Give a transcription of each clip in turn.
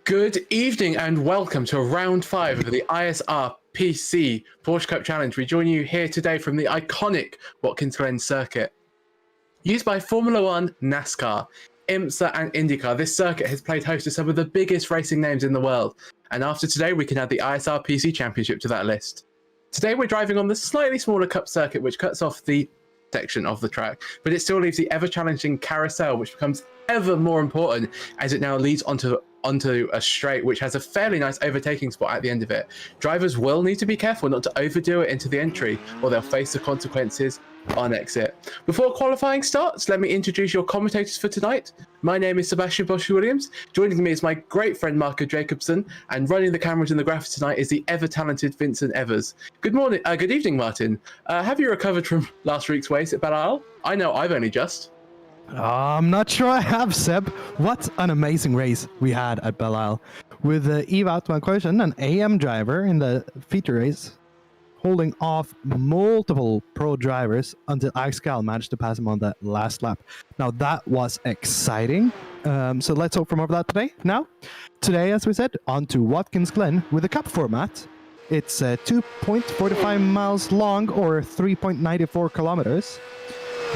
Good evening and welcome to round 5 of the ISRPC Porsche Cup Challenge. We join you here today from the iconic Watkins Glen circuit. Used by Formula One, NASCAR, IMSA and IndyCar, this circuit has played host to some of the biggest racing names in the world. And after today, we can add the ISRPC Championship to that list. Today, we're driving on the slightly smaller Cup circuit, which cuts off the section of the track, but it still leaves the ever-challenging carousel, which becomes ever more important as it now leads onto a straight which has a fairly nice overtaking spot at the end of it. Drivers will need to be careful not to overdo it into the entry or they'll face the consequences on exit. Before qualifying starts, let me introduce your commentators for tonight. My name is Sebastian Bosch-Williams. Joining me is my great friend Marco Jacobson, and running the cameras and the graphics tonight is the ever-talented Vincent Evers. Good evening, Martin. Have you recovered from last week's race at Belle Isle? I know I've only just. I'm not sure I have, Seb. What an amazing race we had at Belle Isle, with Ewout van Kooijsen, an AM driver in the feature race, holding off multiple pro drivers until Alex Gal managed to pass him on that last lap. Now that was exciting. So let's hope for more of that today. Today, as we said, on to Watkins Glen with a cup format. It's 2.45 miles long or 3.94 kilometers.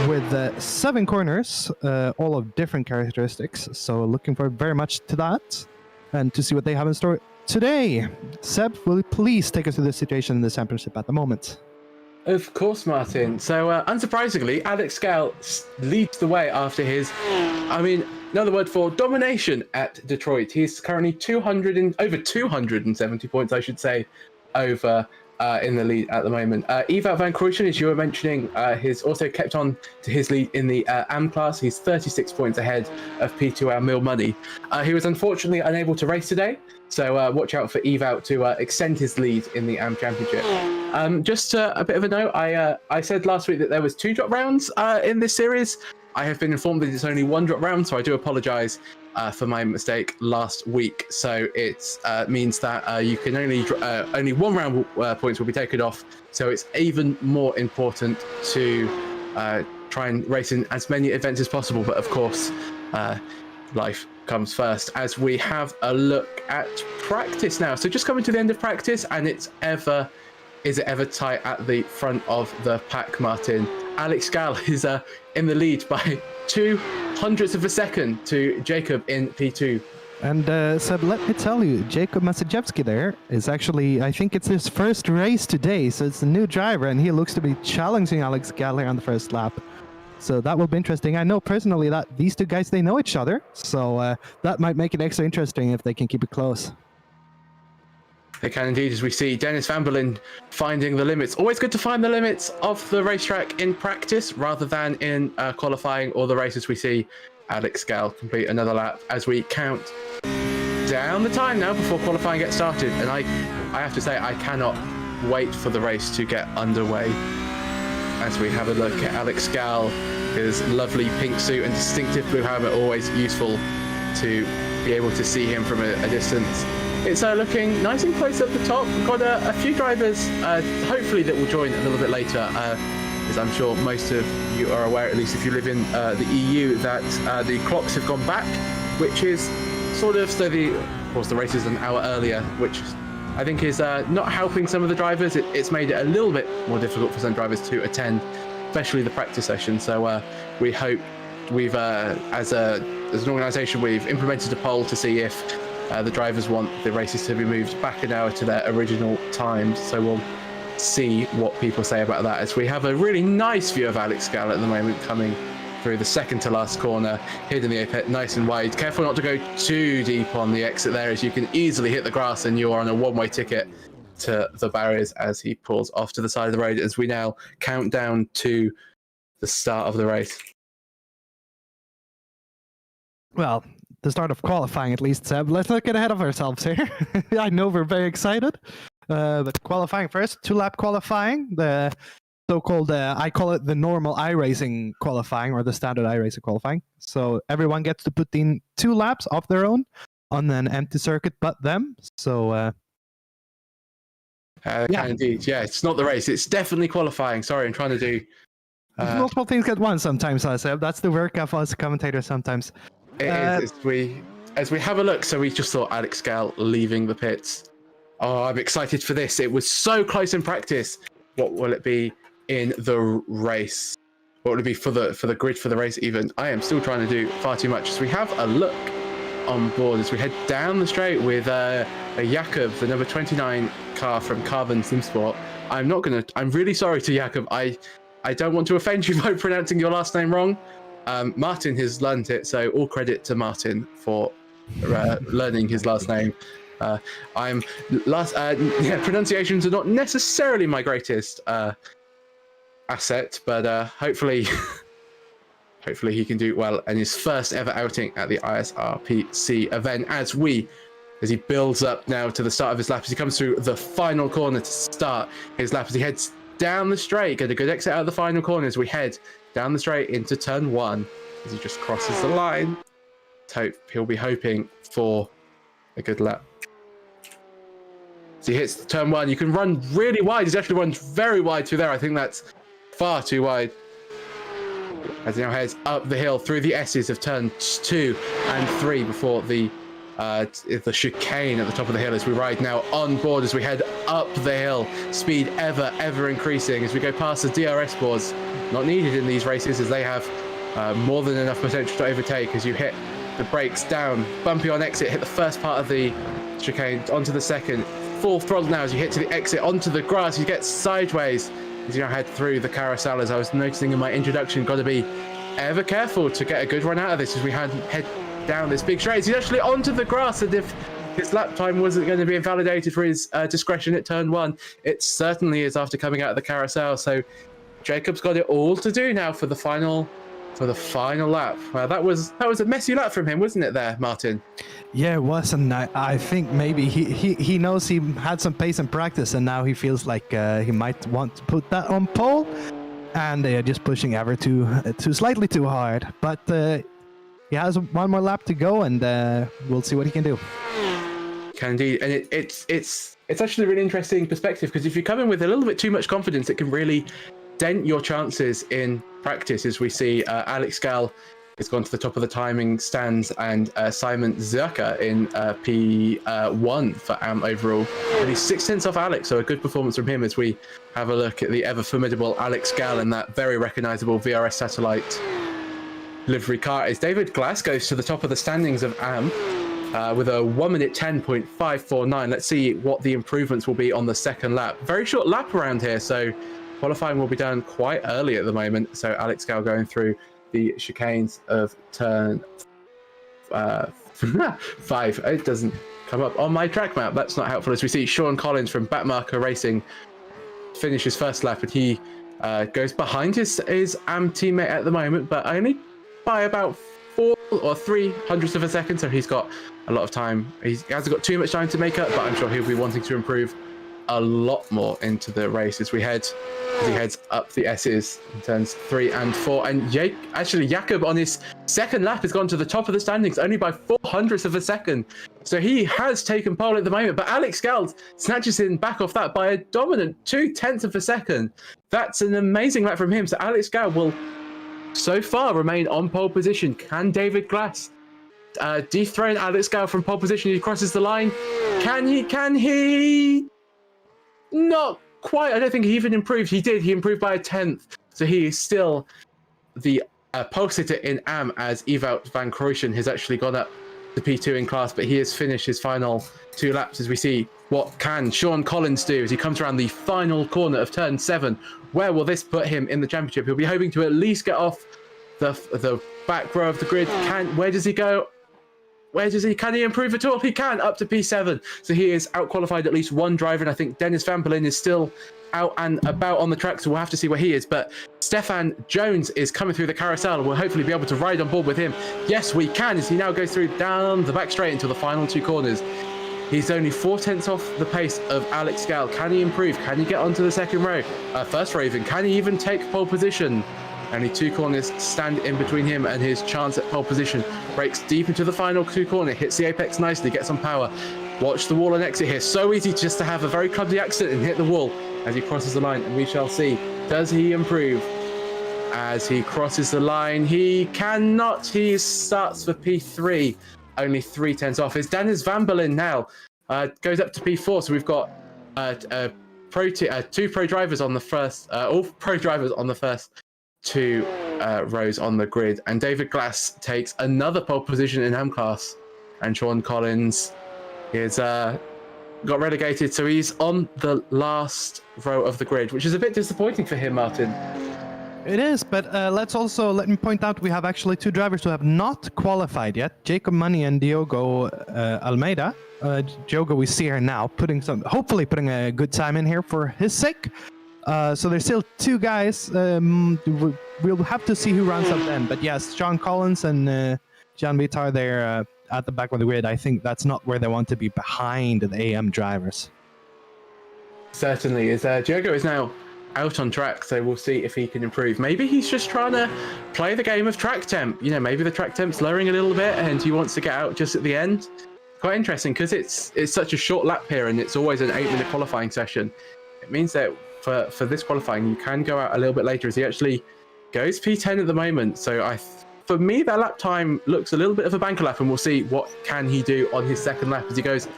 With 7 corners, all of different characteristics. So looking forward very much to that and to see what they have in store today. Seb, will you please take us through the situation in the championship at the moment? Of course, Martin. So unsurprisingly, Alex Gal leads the way after his, another word for domination at Detroit. He's currently over 270 points, I should say, over in the lead at the moment. Ewout van Kooijsen, as you were mentioning, has also kept on to his lead in the AM class. He's 36 points ahead of P2 Mil Money. He was unfortunately unable to race today, so watch out for Ewout to extend his lead in the AM Championship. Just a bit of a note, I said last week that there was 2 drop rounds in this series. I have been informed that it's only 1 drop round, so I do apologise for my mistake last week. So it means that you can only 1 round points will be taken off. So it's even more important to try and race in as many events as possible. But of course, life comes first as we have a look at practice now. So just coming to the end of practice, and is it ever tight at the front of the pack, Martin? Alex Gal is in the lead by 0.02 of a second to Jacob in P2. And Seb, let me tell you, Jacob Masajewski there is actually, I think it's his first race today, so it's a new driver, and he looks to be challenging Alex Gal here on the first lap. So that will be interesting. I know personally that these 2 guys, they know each other, so that might make it extra interesting if they can keep it close. They can indeed, as we see Dennis Van Berlin finding the limits. Always good to find the limits of the racetrack in practice rather than in qualifying or the races. We see Alex Gal complete another lap as we count down the time now before qualifying gets started. And I have to say, I cannot wait for the race to get underway. As we have a look at Alex Gal, his lovely pink suit and distinctive blue helmet, always useful to be able to see him from a distance. It's looking nice and close at the top. We've got a few drivers, hopefully, that will join a little bit later, as I'm sure most of you are aware, at least if you live in the EU, that the clocks have gone back, which is sort of, so of course the race is an hour earlier, which I think is not helping some of the drivers. It's made it a little bit more difficult for some drivers to attend, especially the practice session. So we hope we've, as an organisation, we've implemented a poll to see if the drivers want the races to be moved back an hour to their original times. So we'll see what people say about that, as we have a really nice view of Alex Gal at the moment coming through the second to last corner, hidden the apex nice and wide. Careful not to go too deep on the exit there, as you can easily hit the grass and you are on a one-way ticket to the barriers as he pulls off to the side of the road, as we now count down to the start of the race. Well, the start of qualifying at least, Seb. Let's not get ahead of ourselves here. I know we're very excited. But qualifying first, 2-lap qualifying. The so-called, I call it the normal iRacing qualifying, or the standard iRacing qualifying. So everyone gets to put in 2 laps of their own on an empty circuit but them. So yeah, indeed. Yeah, it's not the race. It's definitely qualifying. Sorry, I'm trying to do multiple things at once sometimes, Seb. That's the work of us commentators sometimes. It is. We as we have a look, so we just saw Alex Gall leaving the pits. Oh, I'm excited for this. It was so close in practice. What will it be in the race? What will it be for the grid for the race even? I am still trying to do far too much. So we have a look on board as we head down the straight with a Jakob, the number 29 car from Carbon Simsport. I'm really sorry to Jakob. I don't want to offend you by pronouncing your last name wrong. Martin has learned it, so all credit to Martin for learning his last name. Pronunciations are not necessarily my greatest asset, but hopefully he can do well in his first ever outing at the ISRPC event as he builds up now to the start of his lap, as he comes through the final corner to start his lap, as he heads down the straight, get a good exit out of the final corner as we head down the straight into turn 1, as he just crosses the line. He'll be hoping for a good lap. As he hits turn 1, you can run really wide. He's actually run very wide through there. I think that's far too wide. As he now heads up the hill through the S's of turns 2 and 3 before the chicane at the top of the hill, as we ride now on board as we head up the hill. Speed ever increasing as we go past the DRS boards. Not needed in these races as they have more than enough potential to overtake as you hit the brakes down. Bumpy on exit, hit the first part of the chicane, onto the second. Full throttle now as you hit to the exit, onto the grass. You get sideways as you now head through the carousel. As I was noticing in my introduction, got to be ever careful to get a good run out of this as we head down this big straight. He's actually onto the grass, and if his lap time wasn't going to be invalidated for his discretion at turn 1, it certainly is after coming out of the carousel. So Jacob's got it all to do now for the final lap. Well, that was a messy lap from him, wasn't it there, Martin? Yeah, it was, and I think maybe he knows he had some pace in practice, and now he feels like he might want to put that on pole, and they are just pushing ever too slightly too hard. But he has one more lap to go, and we'll see what he can do. Can indeed, and it's actually a really interesting perspective, because if you come in with a little bit too much confidence, it can really dent your chances in practice, as we see Alex Gall has gone to the top of the timing stands, and Simon Zerka in P1 for AM overall. And he's 6 tenths off Alex, so a good performance from him as we have a look at the ever formidable Alex Gall and that very recognizable VRS Satellite livery car. As David Glass goes to the top of the standings of AM with a 1 minute 10.549. Let's see what the improvements will be on the second lap. Very short lap around here, so qualifying will be done quite early at the moment. So Alex Gall going through the chicanes of turn 5. It doesn't come up on my track map. That's not helpful, as we see Sean Collins from Backmarker Racing finish his first lap, and he goes behind his AM teammate at the moment, but only by about 4 or 300ths of a second. So he's got a lot of time. He hasn't got too much time to make up, but I'm sure he'll be wanting to improve a lot more into the race as he heads up the S's in turns 3 and 4. And Jakob on his second lap has gone to the top of the standings only by 400ths of a second. So he has taken pole at the moment, but Alex Gall snatches him back off that by a dominant 0.2 of a second. That's an amazing lap from him. So Alex Gall will so far remain on pole position. Can David Glass dethrone Alex Gall from pole position? He crosses the line. Can he? Not quite. I don't think he even improved. He did. He improved by a 10th. So he is still the pole sitter in AM, as Ewout van Kroijsen has actually gone up to P2 in class, but he has finished his final 2 laps. As we see, what can Sean Collins do as he comes around the final corner of turn 7? Where will this put him in the championship? He'll be hoping to at least get off the back row of the grid. Where does he go? Can he improve at all? He can, up to P7. So he is out-qualified at least one driver, and I think Dennis Van Berlin is still out and about on the track, so we'll have to see where he is. But Stefan Jones is coming through the carousel, and we'll hopefully be able to ride on board with him. Yes, we can, as he now goes through down the back straight into the final 2 corners. He's only 4 tenths off the pace of Alex Gall. Can he improve? Can he get onto the second row? First row even. Can he even take pole position? Only 2 corners stand in between him and his chance at pole position. Breaks deep into the final 2 corner, hits the apex nicely, gets on power. Watch the wall and exit here. So easy just to have a very clumsy accident and hit the wall as he crosses the line, and we shall see. Does he improve? As he crosses the line, he cannot. He starts for P3. only 3/10 off. It's Dennis Van Berlin now. Goes up to P4, so we've got two pro drivers on the first, all pro drivers on the first two rows on the grid, and David Glass takes another pole position in M class, and Sean Collins is got relegated, so he's on the last row of the grid, which is a bit disappointing for him, Martin. It is, but let me point out we have actually two drivers who have not qualified yet, Jacob Money and Diogo Almeida. Diogo, we see here now, hopefully putting a good time in here for his sake. So there's still two guys. We'll have to see who runs up then. But yes, Sean Collins and Jan Vitar there at the back of the grid. I think that's not where they want to be, behind the AM drivers. Certainly is. Diogo is now out on track, so we'll see if he can improve. Maybe he's just trying to play the game of track temp. You know, maybe the track temp's lowering a little bit and he wants to get out just at the end. Quite interesting, because it's such a short lap here and it's always an 8-minute qualifying session. It means that for this qualifying you can go out a little bit later, as he actually goes P10 at the moment. So for me, that lap time looks a little bit of a banker lap, and we'll see what can he do on his second lap, as he goes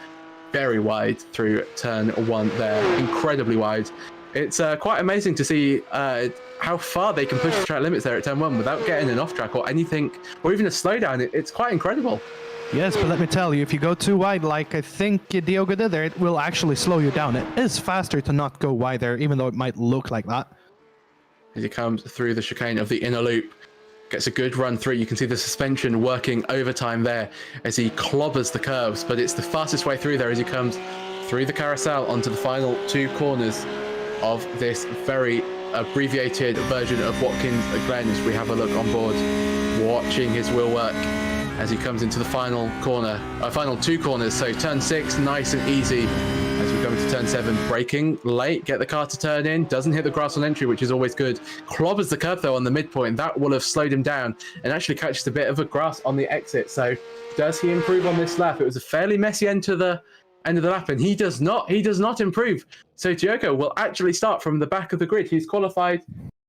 very wide through turn 1 there, incredibly wide. It's quite amazing to see how far they can push the track limits there at turn 1 without getting an off track or anything, or even a slowdown. It's quite incredible. Yes, but let me tell you, if you go too wide, like I think Diogo did there, it will actually slow you down. It is faster to not go wide there, even though it might look like that. As he comes through the chicane of the inner loop, gets a good run through. You can see the suspension working overtime there as he clobbers the curves, but it's the fastest way through there as he comes through the carousel onto the final 2 corners of this very abbreviated version of Watkins Glen, as we have a look on board, watching his wheel work as he comes into the final corner, final 2 corners. So turn 6, nice and easy. As we come into turn 7, braking late, get the car to turn in, doesn't hit the grass on entry, which is always good. Clobbers the curb though on the midpoint. That will have slowed him down, and actually catches a bit of a grass on the exit. So does he improve on this lap? It was a fairly messy end to the lap, and he does not improve. So Diogo will actually start from the back of the grid. He's qualified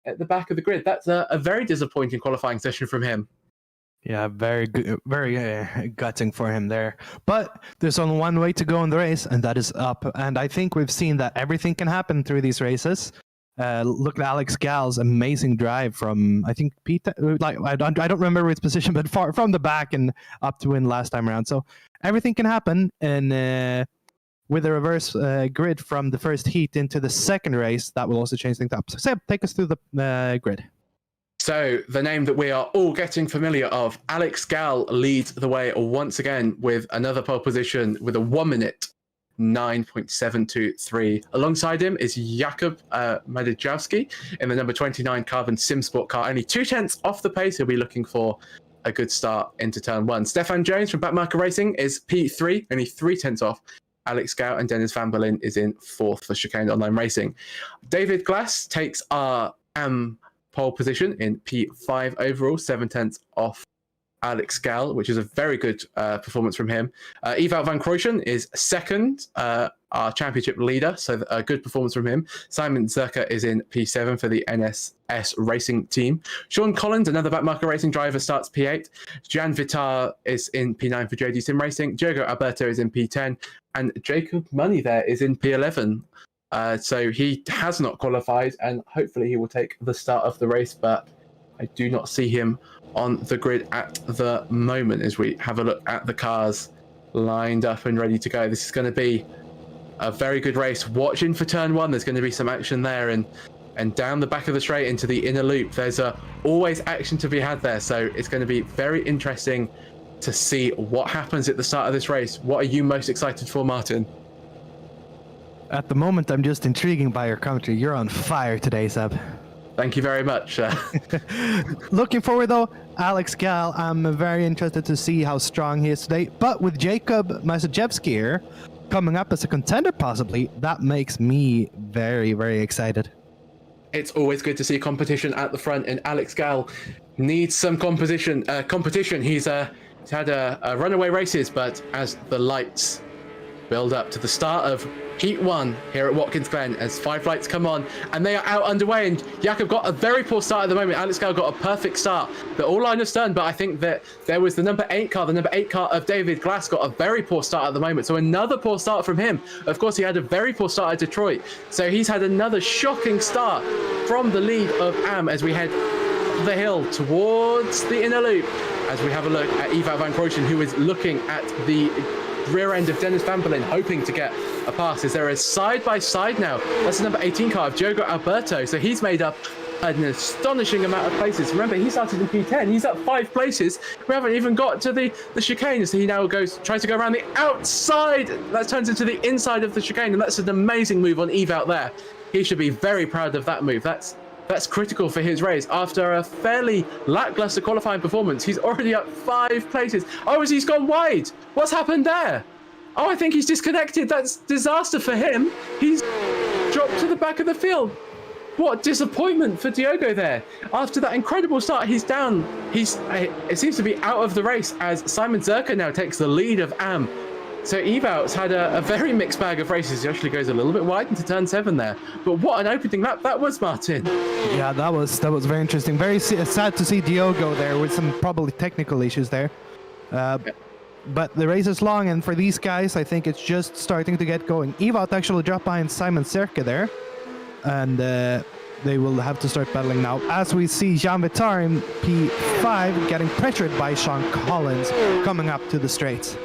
at the back of the grid. That's a very disappointing qualifying session from him. Yeah, very good, very gutting for him there. But there's only one way to go in the race, and that is up. And I think we've seen that everything can happen through these races. Look at Alex Gal's amazing drive from, I think, I don't remember which position, but far from the back and up to win last time around. So everything can happen, and with a reverse grid from the first heat into the second race, that will also change things up. So Seb, take us through the grid. So the name that we are all getting familiar of, Alex Gal, leads the way once again with another pole position with a 1 minute 9.723. Alongside him is Jakub Madejowski in the number 29 Carbon Sim Sport car. Only 2/10 off the pace. He'll be looking for a good start into turn 1. Stefan Jones from Backmarker Racing is P3, only 3/10 off Alex Gow, and Dennis Van Berlin is in 4th for Chicane Online Racing. David Glass takes our pole position in P5 overall, 7/10 off Alex Gal, which is a very good performance from him. Ewout van Krooijen is 2nd, our championship leader, so a good performance from him. Simon Zerka is in P7 for the NSS Racing team. Sean Collins, another Backmarker Racing driver, starts P8. Jan Vitar is in P9 for JD Sim Racing. Diogo Alberto is in P10, and Jacob Money there is in P11. So he has not qualified, and hopefully he will take the start of the race, but I do not see him on the grid at the moment as we have a look at the cars lined up and ready to go. This is going to be a very good race. Watching for turn 1, there's going to be some action there, and down the back of the straight into the inner loop, there's always action to be had there. So it's going to be very interesting to see what happens at the start of this race. What are you most excited for, Martin? At the moment, I'm just intrigued by your commentary. You're on fire today, Seb. Thank you very much. Looking forward, though, Alex Gal. I'm very interested to see how strong he is today. But with Jacob Masajewski here coming up as a contender, possibly, that makes me very, very excited. It's always good to see competition at the front, and Alex Gal needs some competition. He's had a runaway races, but as the lights build up to the start of Heat 1 here at Watkins Glen as 5 lights come on and they are out underway, and Jakob got a very poor start at the moment. Alex Gale got a perfect start. They're all line of stern, but I think that there was the number 8 car of David Glass got a very poor start at the moment. So another poor start from him. Of course, he had a very poor start at Detroit. So he's had another shocking start from the lead of Am as we head up the hill towards the inner loop. As we have a look at Ewout van Krooijen, who is looking at the rear end of Dennis Van Berlin, hoping to get a pass. Is there a side-by-side now? That's the number 18 car of Diogo Alberto. So he's made up an astonishing amount of places. Remember, he started in P10. He's up 5 places. We haven't even got to the chicane. So he now tries to go around the outside. That turns into the inside of the chicane. And that's an amazing move on Ewout there. He should be very proud of that move. That's critical for his race. After a fairly lackluster qualifying performance, he's already up 5 places. Oh, he's gone wide. What's happened there? Oh, I think he's disconnected. That's disaster for him. He's dropped to the back of the field. What disappointment for Diogo there. After that incredible start, he's down. It seems to be out of the race as Simon Zerka now takes the lead of Am. So Ewout's had a very mixed bag of races. He actually goes a little bit wide into turn 7 there. But what an opening lap that was, Martin. Yeah, that was very interesting. Very sad to see Diogo there with some probably technical issues there. But the race is long, and for these guys, I think it's just starting to get going. Ewout actually dropped behind Simon Zerka there. And they will have to start battling now. As we see Jean Vitar in P5 getting pressured by Sean Collins coming up to the straights.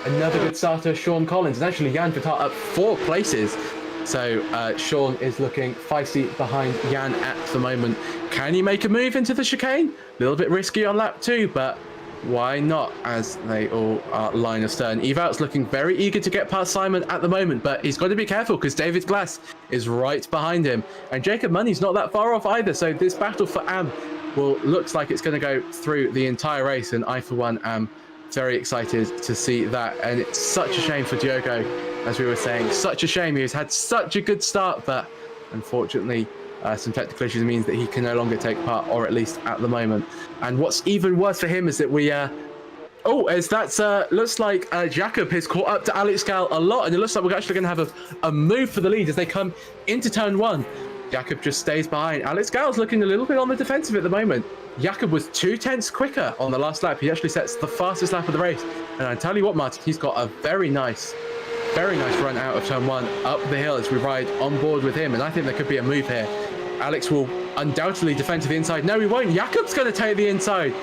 Another good starter, Sean Collins, and actually Jan Vitar up 4 places. So Sean is looking feisty behind Jan at the moment. Can he make a move into the chicane? A little bit risky on lap 2, but why not, as they all are line of stern. Ewout's looking very eager to get past Simon at the moment, but he's got to be careful because David Glass is right behind him. And Jacob Money's not that far off either, so this battle for Am looks like it's going to go through the entire race, and I, for one, am very excited to see that. And it's such a shame for Diogo, as we were saying, such a shame. He's had such a good start, but unfortunately some technical issues means that he can no longer take part, or at least at the moment. And what's even worse for him is that looks like Jakob has caught up to Alex Gale a lot, and it looks like we're actually going to have a move for the lead as they come into turn 1. Jakob just stays behind. Alex Gale's looking a little bit on the defensive at the moment. Jakob was 2 tenths quicker on the last lap. He actually sets the fastest lap of the race. And I tell you what, Martin, he's got a very nice run out of turn 1 up the hill as we ride on board with him. And I think there could be a move here. Alex will undoubtedly defend to the inside. No, he won't. Jakob's going to take the inside.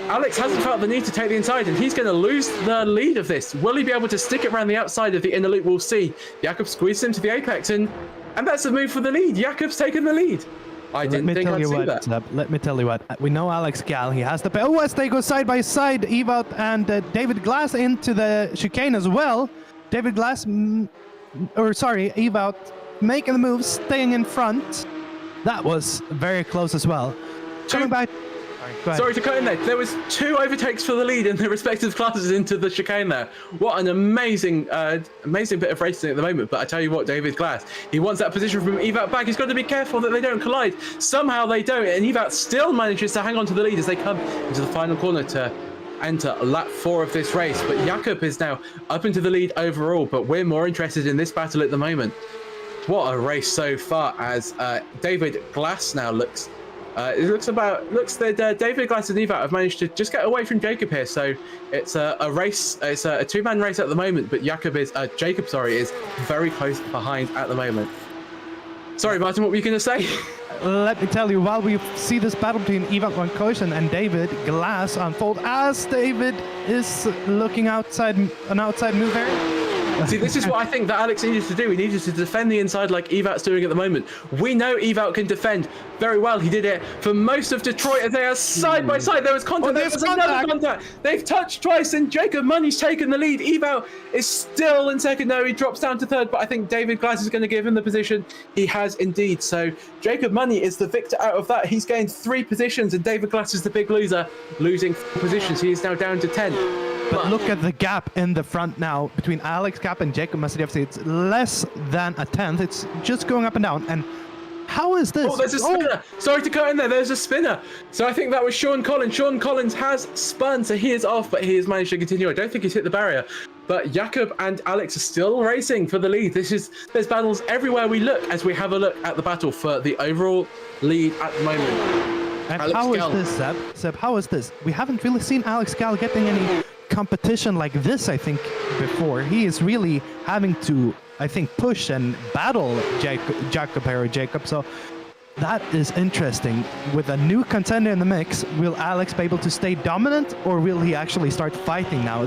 Alex hasn't felt the need to take the inside, and he's going to lose the lead of this. Will he be able to stick it around the outside of the inner loop? We'll see. Jakob squeezes him to the apex, and that's a move for the lead. Jakob's taken the lead. I didn't think I'd see that. Let me tell you what. We know Alex Gale. He has the... Oh, as they go side by side, Ewout and David Glass into the chicane as well. David Glass... Ewout making the move, staying in front. That was very close as well. Coming back... Sorry to cut in there. There was 2 overtakes for the lead in the respective classes into the chicane there. What an amazing bit of racing at the moment. But I tell you what, David Glass, he wants that position from Ewout back. He's got to be careful that they don't collide. Somehow they don't, and Ewout still manages to hang on to the lead as they come into the final corner to enter lap 4 of this race. But Jakob is now up into the lead overall, but we're more interested in this battle at the moment. What a race so far, as David Glass now looks that David Glass and Ewout have managed to just get away from Jacob here. So it's a race, it's a 2-man race at the moment, but Jacob is very close behind at the moment. Sorry, Martin, what were you going to say? Let me tell you, while we see this battle between Ewout van Krooijen and David Glass unfold, as David is looking outside, an outside move there. See, this is what I think that Alex needed to do. He needed to defend the inside like Ewout's doing at the moment. We know Ewout can defend very well. He did it for most of Detroit as they are side by side. There was contact. There was another contact. They've touched twice, and Jacob Money's taken the lead. Ewout is still in second. No, he drops down to third, but I think David Glass is going to give him the position. He has indeed. So Jacob Money is the victor out of that. He's gained 3 positions, and David Glass is the big loser, losing 4 positions. He is now down to 10. But look at the gap in the front now between Alex Gap and Jacob Massidevsky. It's less than a tenth. It's just going up and down. And how is this? Oh, there's a spinner. Sorry to cut in there. There's a spinner. So I think that was Sean Collins. Sean Collins has spun, so he is off, but he has managed to continue. I don't think he's hit the barrier. But Jakob and Alex are still racing for the lead. There's battles everywhere we look as we have a look at the battle for the overall lead at the moment. And how is this, Seb? Seb, how is this? We haven't really seen Alex Gal getting any competition like this, I think, before. He is really having to, I think, push and battle Jacob. So that is interesting. With a new contender in the mix, will Alex be able to stay dominant, or will he actually start fighting now?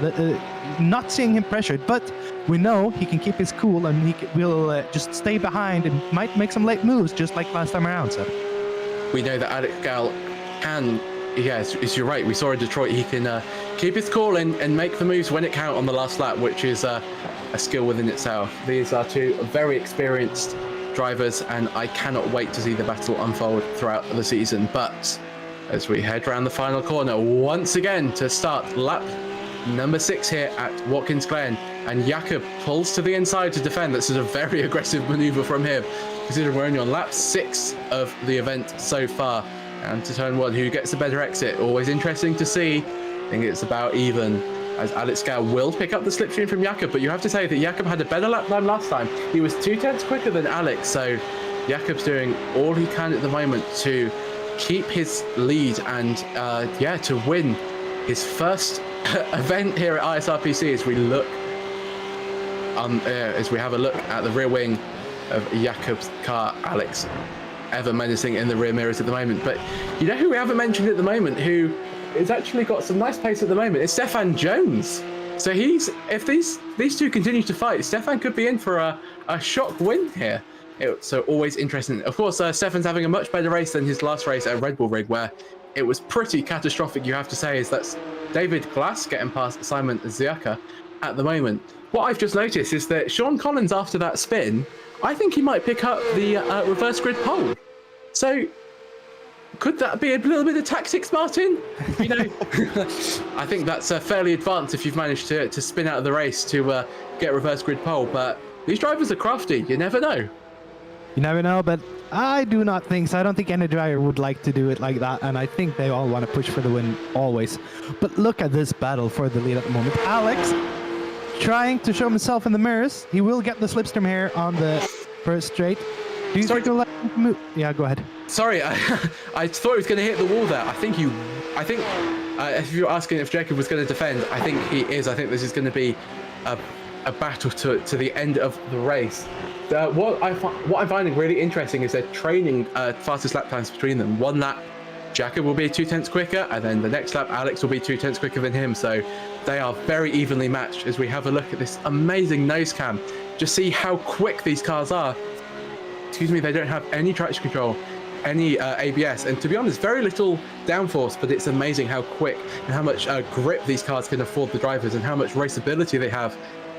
Not seeing him pressured, but we know he can keep his cool and he will just stay behind and might make some late moves, just like last time around, Seb. We know that Alex Gal can, yes, you're right. We saw in Detroit he can keep his cool and make the moves when it counts on the last lap, which is a skill within itself. These are two very experienced drivers, and I cannot wait to see the battle unfold throughout the season. But as we head around the final corner once again to start lap number 6 here at Watkins Glen, and Jakob pulls to the inside to defend. This is a very aggressive maneuver from him, considering we're only on lap 6 of the event so far. And to turn 1, who gets a better exit? Always interesting to see. I think it's about even, as Alex Gal will pick up the slipstream from Jakob, but you have to say that Jakob had a better lap time last time. He was 2/10 quicker than Alex, so Jakob's doing all he can at the moment to keep his lead and to win his first event here at ISRPC as we look as we have a look at the rear wing of Jakob's car. Alex ever menacing in the rear mirrors at the moment, but you know who we haven't mentioned at the moment, who has actually got some nice pace at the moment, is Stefan Jones. So if these two continue to fight, Stefan could be in for a shock win here. So always interesting. Of course, Stefan's having a much better race than his last race at Red Bull Rig, where it was pretty catastrophic, you have to say, is that's David Glass getting past Simon Ziaka at the moment. What I've just noticed is that Sean Collins, after that spin, I think he might pick up the reverse grid pole. So could that be a little bit of tactics, Martin? You know, I think that's fairly advanced if you've managed to spin out of the race to get reverse grid pole. But these drivers are crafty. You never know. You never know, but I do not think so. I don't think any driver would like to do it like that, and I think they all want to push for the win always. But look at this battle for the lead at the moment. Alex trying to show himself in the mirrors. He will get the slipstream here on the first straight. Do you think he'll let him move? Yeah, go ahead. Sorry, I thought he was going to hit the wall there. I think if you're asking if Jacob was going to defend, I think he is. I think this is going to be a battle to the end of the race. What I'm finding really interesting is they're training fastest lap times between them. One lap, Jacob will be 2/10 quicker, and then the next lap, Alex will be 2/10 quicker than him. So they are very evenly matched as we have a look at this amazing nose cam. Just see how quick these cars are. Excuse me, they don't have any traction control, any ABS, and to be honest, very little downforce, but it's amazing how quick and how much grip these cars can afford the drivers, and how much raceability they have,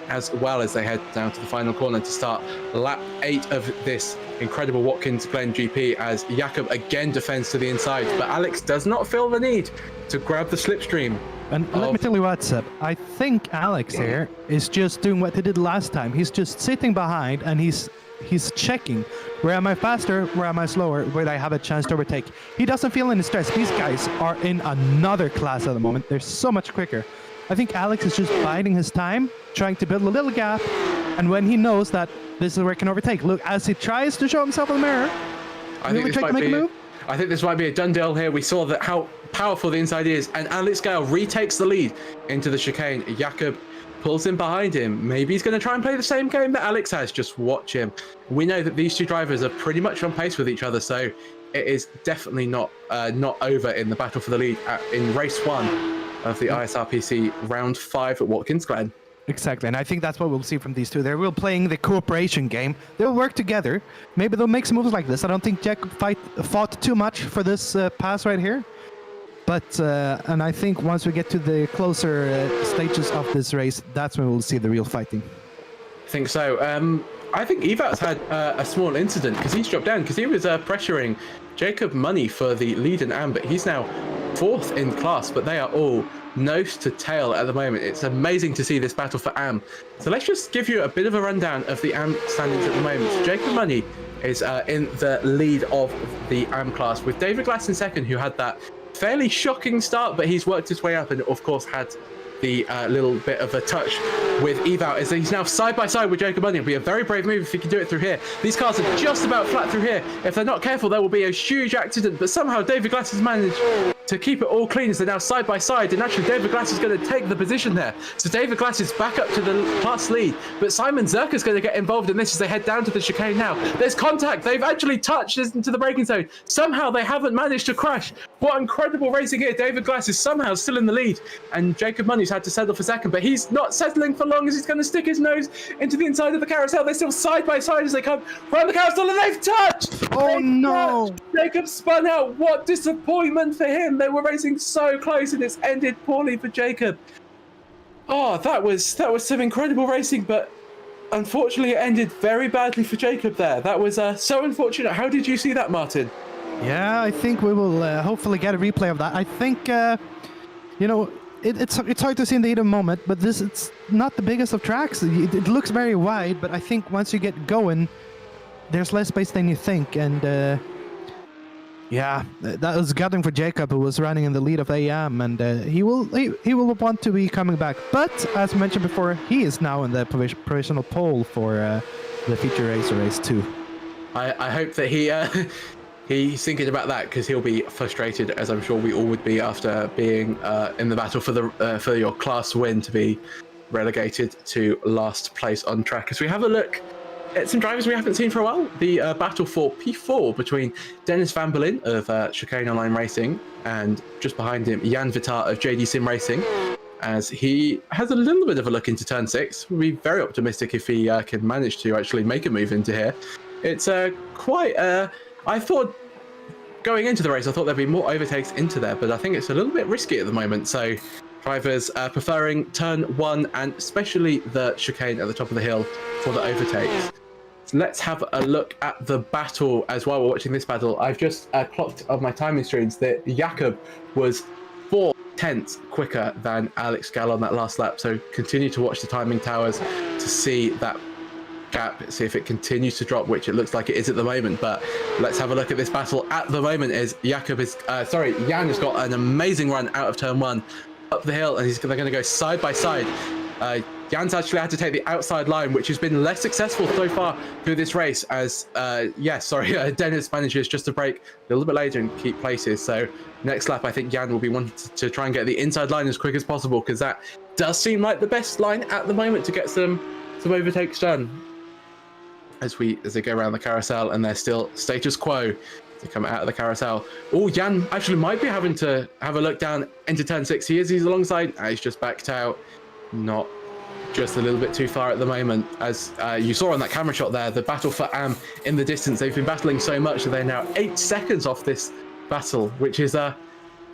as well as they head down to the final corner to start lap 8 of this incredible Watkins Glen GP, as Jakob again defends to the inside, but Alex does not feel the need to grab the slipstream. And let me tell you what, Seb, I think Alex here is just doing what he did last time. He's just sitting behind and he's checking, where am I faster, where am I slower, where I have a chance to overtake. He doesn't feel any stress. These guys are in another class at the moment. They're so much quicker. I think Alex is just biding his time, trying to build a little gap, and when he knows that this is where he can overtake, look, as he tries to show himself in the mirror, I think this might be a done deal here. We saw that how powerful the inside is, and Alex Gale retakes the lead into the chicane. Jakob pulls in behind him. Maybe he's going to try and play the same game that Alex has. Just watch him. We know that these two drivers are pretty much on pace with each other, so it is definitely not over in the battle for the lead in race 1 of the ISRPC round 5 at Watkins Glen. Exactly, and I think that's what we'll see from these two. They're real playing the cooperation game. They'll work together. Maybe they'll make some moves like this. I don't think Jack fought too much for this pass right here. But, and I think once we get to the closer stages of this race, that's when we'll see the real fighting. I think so. I think Evat's had a small incident because he's dropped down because he was pressuring Jacob Money for the lead in AM, but he's now 4th in class, but they are all nose to tail at the moment. It's amazing to see this battle for AM. So let's just give you a bit of a rundown of the AM standings at the moment. So Jacob Money is in the lead of the AM class, with David Glass in second, who had that fairly shocking start, but he's worked his way up and of course had the little bit of a touch with Evout, as he's now side by side with Jacob Onion. It'll be a very brave move if he can do it through here. These cars are just about flat through here. If they're not careful, there will be a huge accident, but somehow David Glass has managed to keep it all clean as they're now side by side, and actually David Glass is going to take the position there. So David Glass is back up to the class lead, but Simon Zerka's going to get involved in this as they head down to the chicane now. There's contact. They've actually touched into the braking zone. Somehow they haven't managed to crash. What incredible racing here. David Glass is somehow still in the lead, and Jacob Money's had to settle for second, but he's not settling for long as he's going to stick his nose into the inside of the carousel. They're still side by side as they come round the carousel, and they've touched! Oh no! Jacob spun out. What disappointment for him. They were racing so close, and it's ended poorly for Jacob. Oh, that was some incredible racing, but unfortunately it ended very badly for Jacob there. That was so unfortunate. How did you see that, Martin? Yeah, I think we will hopefully get a replay of that. I think, you know, it's hard to see in the heat of the moment, but it's not the biggest of tracks. It looks very wide, but I think once you get going, there's less space than you think. And yeah, that was gutting for Jacob, who was running in the lead of AM, and he will want to be coming back. But as mentioned before, he is now in the provisional pole for the feature race 2. I hope that he's thinking about that, because he'll be frustrated, as I'm sure we all would be after being in the battle for your class win, to be relegated to last place on track. As we have a look at some drivers we haven't seen for a while, the battle for P4 between Dennis Van Berlin of Chicane Online Racing and just behind him Jan Vitar of JD Sim Racing, as he has a little bit of a look into turn 6. We'll be very optimistic if he can manage to actually make a move into here. It's quite I thought going into the race, I thought there'd be more overtakes into there, but I think it's a little bit risky at the moment. So drivers preferring turn 1 and especially the chicane at the top of the hill for the overtakes. So let's have a look at the battle as well. We're watching this battle. I've just clocked on my timing screens that Jakob was 4/10 quicker than Alex Gall on that last lap. So continue to watch the timing towers to see that gap, see if it continues to drop, which it looks like it is at the moment. But let's have a look at this battle at the moment. As Jan has got an amazing run out of turn 1 up the hill, and they're going to go side by side. Jan's actually had to take the outside line, which has been less successful so far through this race, as Dennis manages just to brake a little bit later and keep places. So next lap, I think Jan will be wanting to try and get the inside line as quick as possible, because that does seem like the best line at the moment to get some overtakes done. As they go around the carousel, and they're still status quo to come out of the carousel. Oh, Jan actually might be having to have a look down into turn 6. He's alongside. He's just backed out. Not just a little bit too far at the moment. As you saw on that camera shot there, the battle for AM in the distance. They've been battling so much that they're now 8 seconds off this battle, which is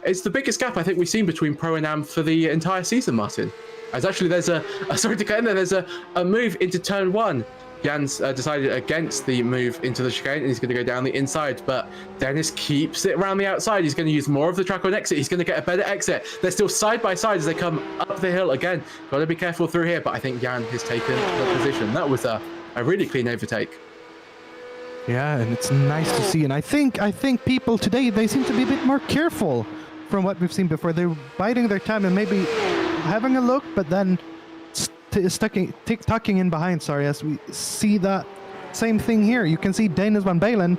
it's the biggest gap I think we've seen between Pro and AM for the entire season, Martin. As actually there's sorry to cut in there, there's a move into turn 1. Jan's decided against the move into the chicane, and he's going to go down the inside, but Dennis keeps it around the outside. He's going to use more of the track on exit. He's going to get a better exit. They're still side by side as they come up the hill again. Got to be careful through here, but I think Jan has taken the position. That was a really clean overtake. Yeah, and it's nice to see. And I think people today, they seem to be a bit more careful from what we've seen before. They're biding their time and maybe having a look, but then tucking in behind, as we see that same thing here. You can see Dennis Van Balen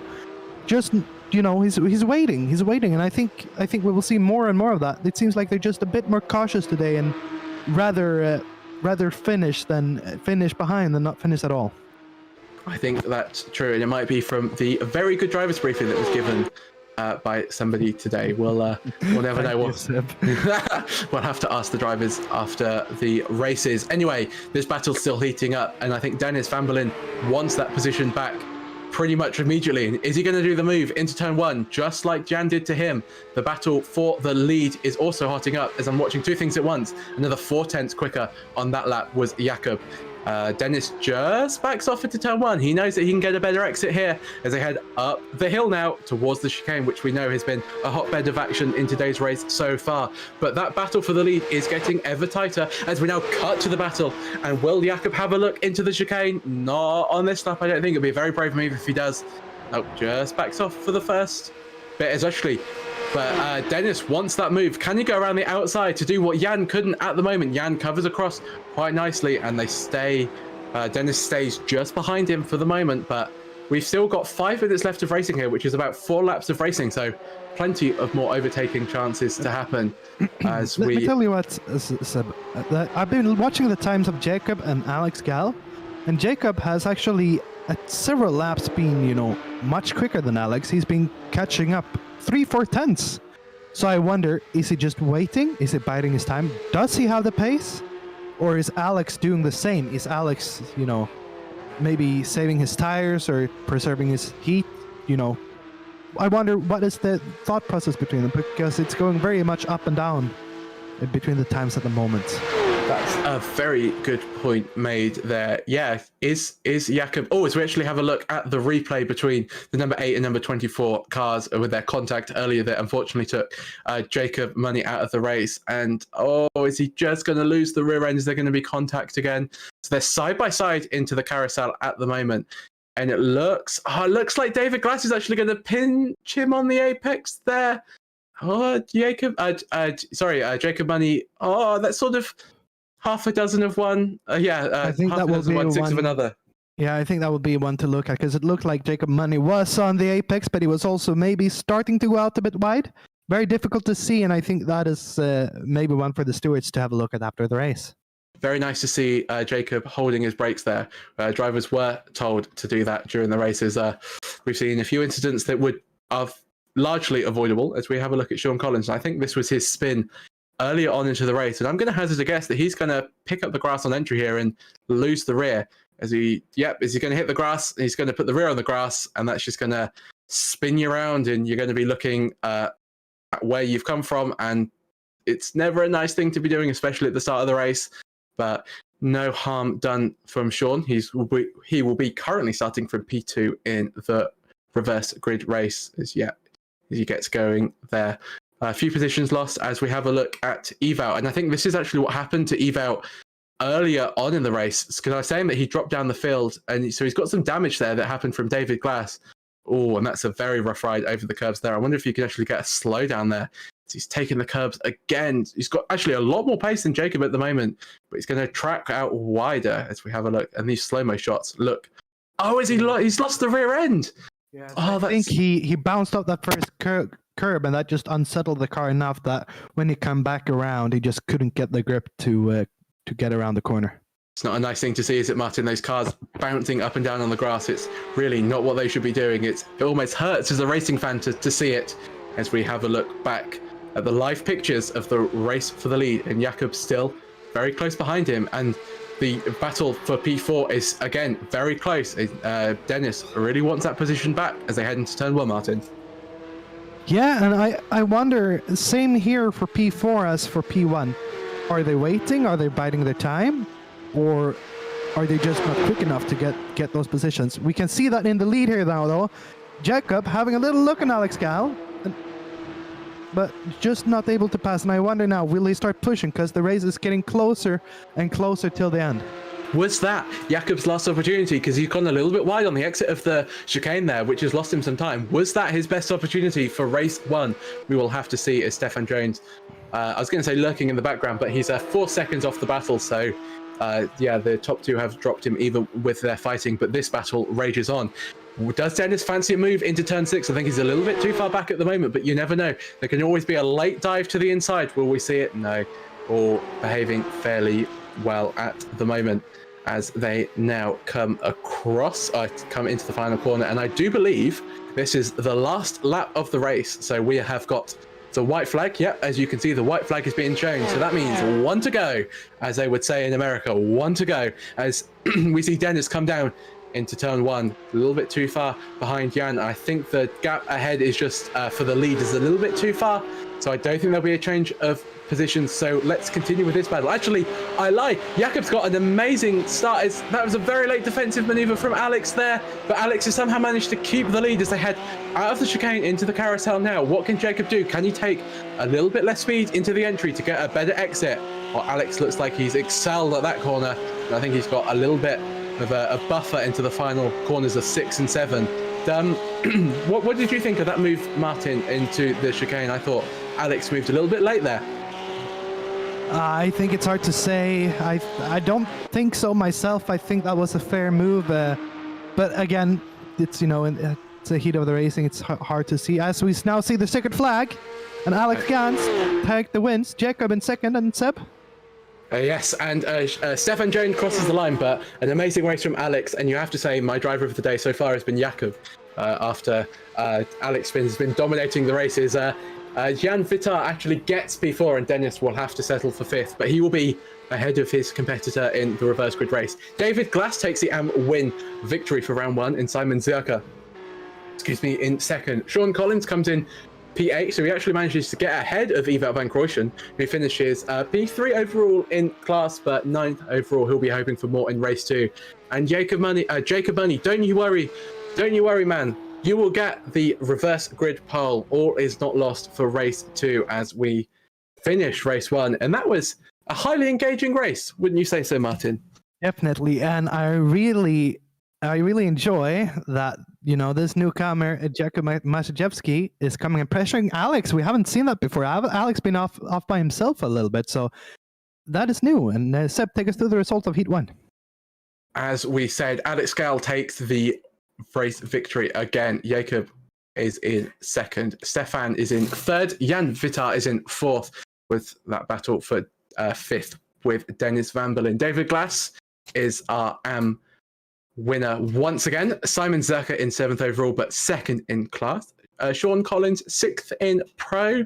just, he's waiting, and I think we will see more and more of that. It seems like they're just a bit more cautious today, and rather finish behind than not finish at all. I think that's true, and it might be from the very good driver's briefing that was given by somebody today. We'll never know what. We'll have to ask the drivers after the races. Anyway, this battle's still heating up, and I think Dennis Van Berlin wants that position back pretty much immediately. Is he going to do the move into turn 1, just like Jan did to him? The battle for the lead is also hotting up, as I'm watching 2 things at once. Another 4/10 quicker on that lap was Jakob. Dennis just backs off into turn 1. He knows that he can get a better exit here as they head up the hill now towards the chicane, which we know has been a hotbed of action in today's race so far. But that battle for the lead is getting ever tighter as we now cut to the battle. And will Jakob have a look into the chicane? Not on this lap, I don't think. It'll be a very brave move if he does. Oh, just backs off for the first bit especially. But Dennis wants that move. Can he go around the outside to do what Jan couldn't at the moment? Jan covers across quite nicely, and they stay. Dennis stays just behind him for the moment, but we've still got 5 minutes left of racing here, which is about 4 laps of racing, so plenty of more overtaking chances to happen. As Let me tell you what, Seb. I've been watching the times of Jacob and Alex Gal, and Jacob has actually at several laps been, much quicker than Alex. He's been catching up 3-4 tenths. So I wonder, is he just waiting? Is he biding his time? Does he have the pace? Or is Alex doing the same? Is Alex, maybe saving his tires or preserving his heat? I wonder what is the thought process between them, because it's going very much up and down between the times at the moment. That's a very good point made there. Yeah, is Jakob... Oh, as we actually have a look at the replay between the number 8 and number 24 cars with their contact earlier that unfortunately took Jacob Money out of the race. And, is he just going to lose the rear end? Is there going to be contact again? So they're side by side into the carousel at the moment. And it looks like David Glass is actually going to pinch him on the apex there. Jacob Money. That's sort of half a dozen of one. I think that will be one, 6 of another. Yeah, I think that would be one to look at, because it looked like Jacob Money was on the apex, but he was also maybe starting to go out a bit wide. Very difficult to see, and I think that is maybe one for the stewards to have a look at after the race. Very nice to see Jacob holding his brakes there. Drivers were told to do that during the races. We've seen a few incidents that are largely avoidable as we have a look at Sean Collins. I think this was his spin earlier on into the race, and I'm going to hazard a guess that he's going to pick up the grass on entry here and lose the rear. Is he going to hit the grass? He's going to put the rear on the grass, and that's just going to spin you around, and you're going to be looking at where you've come from, and it's never a nice thing to be doing, especially at the start of the race. But no harm done from Sean. He will be currently starting from P2 in the reverse grid race as he gets going there. A few positions lost as we have a look at Evout, and I think this is actually what happened to Evout earlier on in the race, because I was saying that he dropped down the field, and so he's got some damage there that happened from David Glass. Oh, and that's a very rough ride over the curbs there. I wonder if you could actually get a slow down there. He's taking the curbs again. He's got actually a lot more pace than Jacob at the moment, but he's going to track out wider as we have a look. And these slow-mo shots, look. Oh, he's lost the rear end. Yeah, I think he bounced off that first curb, and that just unsettled the car enough that when he come back around, he just couldn't get the grip to get around the corner. It's not a nice thing to see, is it, Martin? Those cars bouncing up and down on the grass. It's really not what they should be doing. It almost hurts as a racing fan to see it as we have a look back at the live pictures of the race for the lead, and Jakob's still very close behind him, and the battle for P4 is again very close. Dennis really wants that position back as they head into turn 1, Martin. Yeah, and I wonder, same here for P4 as for P1. Are they waiting? Are they biding their time? Or are they just not quick enough to get those positions? We can see that in the lead here now, though. Jacob having a little look at Alex Gal, but just not able to pass. And I wonder now, will he start pushing? Because the race is getting closer and closer till the end. Was that Jakob's last opportunity? Because he's gone a little bit wide on the exit of the chicane there, which has lost him some time. Was that his best opportunity for race 1? We will have to see as Stefan Jones, I was going to say lurking in the background, but he's 4 seconds off the battle. So, the top 2 have dropped him even with their fighting, but this battle rages on. Does Dennis fancy a move into turn 6? I think he's a little bit too far back at the moment, but you never know. There can always be a late dive to the inside. Will we see it? No. All behaving fairly well at the moment as they now come into the final corner. And I do believe this is the last lap of the race. So we have got the white flag. Yep, as you can see, the white flag is being shown. So that means 1 to go, as they would say in America, 1 to go, as we see Dennis come down into turn 1, a little bit too far behind Jan. I think the gap ahead is just for the lead is a little bit too far, so I don't think there'll be a change of positions. So let's continue with this battle. Actually, I lie. Jakob's got an amazing start. That was a very late defensive maneuver from Alex there, but Alex has somehow managed to keep the lead as they head out of the chicane into the carousel now. What can Jacob do? Can he take a little bit less speed into the entry to get a better exit? Or Alex looks like he's excelled at that corner, and I think he's got a little bit of a buffer into the final corners of 6 and 7. what did you think of that move, Martin, into the chicane? I thought Alex moved a little bit late there. I think it's hard to say. I don't think so myself. I think that was a fair move. But again, it's it's the heat of the racing. It's hard to see. As we now see the second flag, and Alex Gans tagged the wins. Jacob in second, and Seb. Yes, and Stefan Jones crosses the line, but an amazing race from Alex. And you have to say, my driver of the day so far has been Jakob. After Alex has been dominating the races. Jan Vitar actually gets P4, and Dennis will have to settle for 5th, but he will be ahead of his competitor in the reverse grid race. David Glass takes the win victory for round 1 in Simon Zirka. In second. Sean Collins comes in P8, so he actually manages to get ahead of Ewout van Krooijsen, who finishes P3 overall in class, but 9th overall. He'll be hoping for more in race 2. And Jacob Money, don't you worry, man. You will get the reverse grid pole. All is not lost for race 2 as we finish race 1. And that was a highly engaging race, wouldn't you say so, Martin? Definitely. And I really enjoy that, this newcomer, Jakob Maszejewski, is coming and pressuring Alex. We haven't seen that before. Alex been off by himself a little bit. So that is new. And Seb, take us through the result of Heat 1. As we said, Alex Gall takes the race victory again. Jacob is in second. Stefan is in third. Jan Vitar is in fourth, with that battle for 5th with Dennis Van Berlin. David Glass is our winner once again. Simon Zerka in 7th overall, but 2nd in class. Sean Collins, 6th in pro.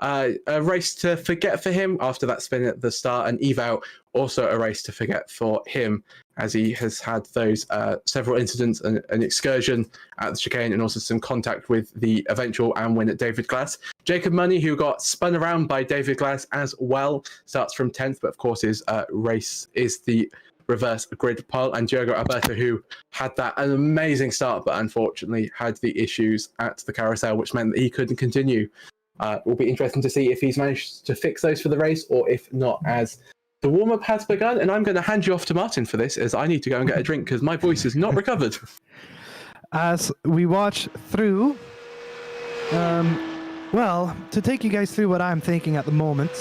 A race to forget for him after that spin at the start, and Ewout also a race to forget for him, as he has had those several incidents, an excursion at the chicane, and also some contact with the eventual win at David Glass. Jacob Money, who got spun around by David Glass as well, starts from 10th, but of course his race is the reverse grid pole. And Diogo Alberto, who had an amazing start, but unfortunately had the issues at the carousel, which meant that he couldn't continue. Will be interesting to see if he's managed to fix those for the race, or if not, as the warm-up has begun. And I'm going to hand you off to Martin for this, as I need to go and get a drink because my voice is not recovered. As we watch through, to take you guys through what I'm thinking at the moment,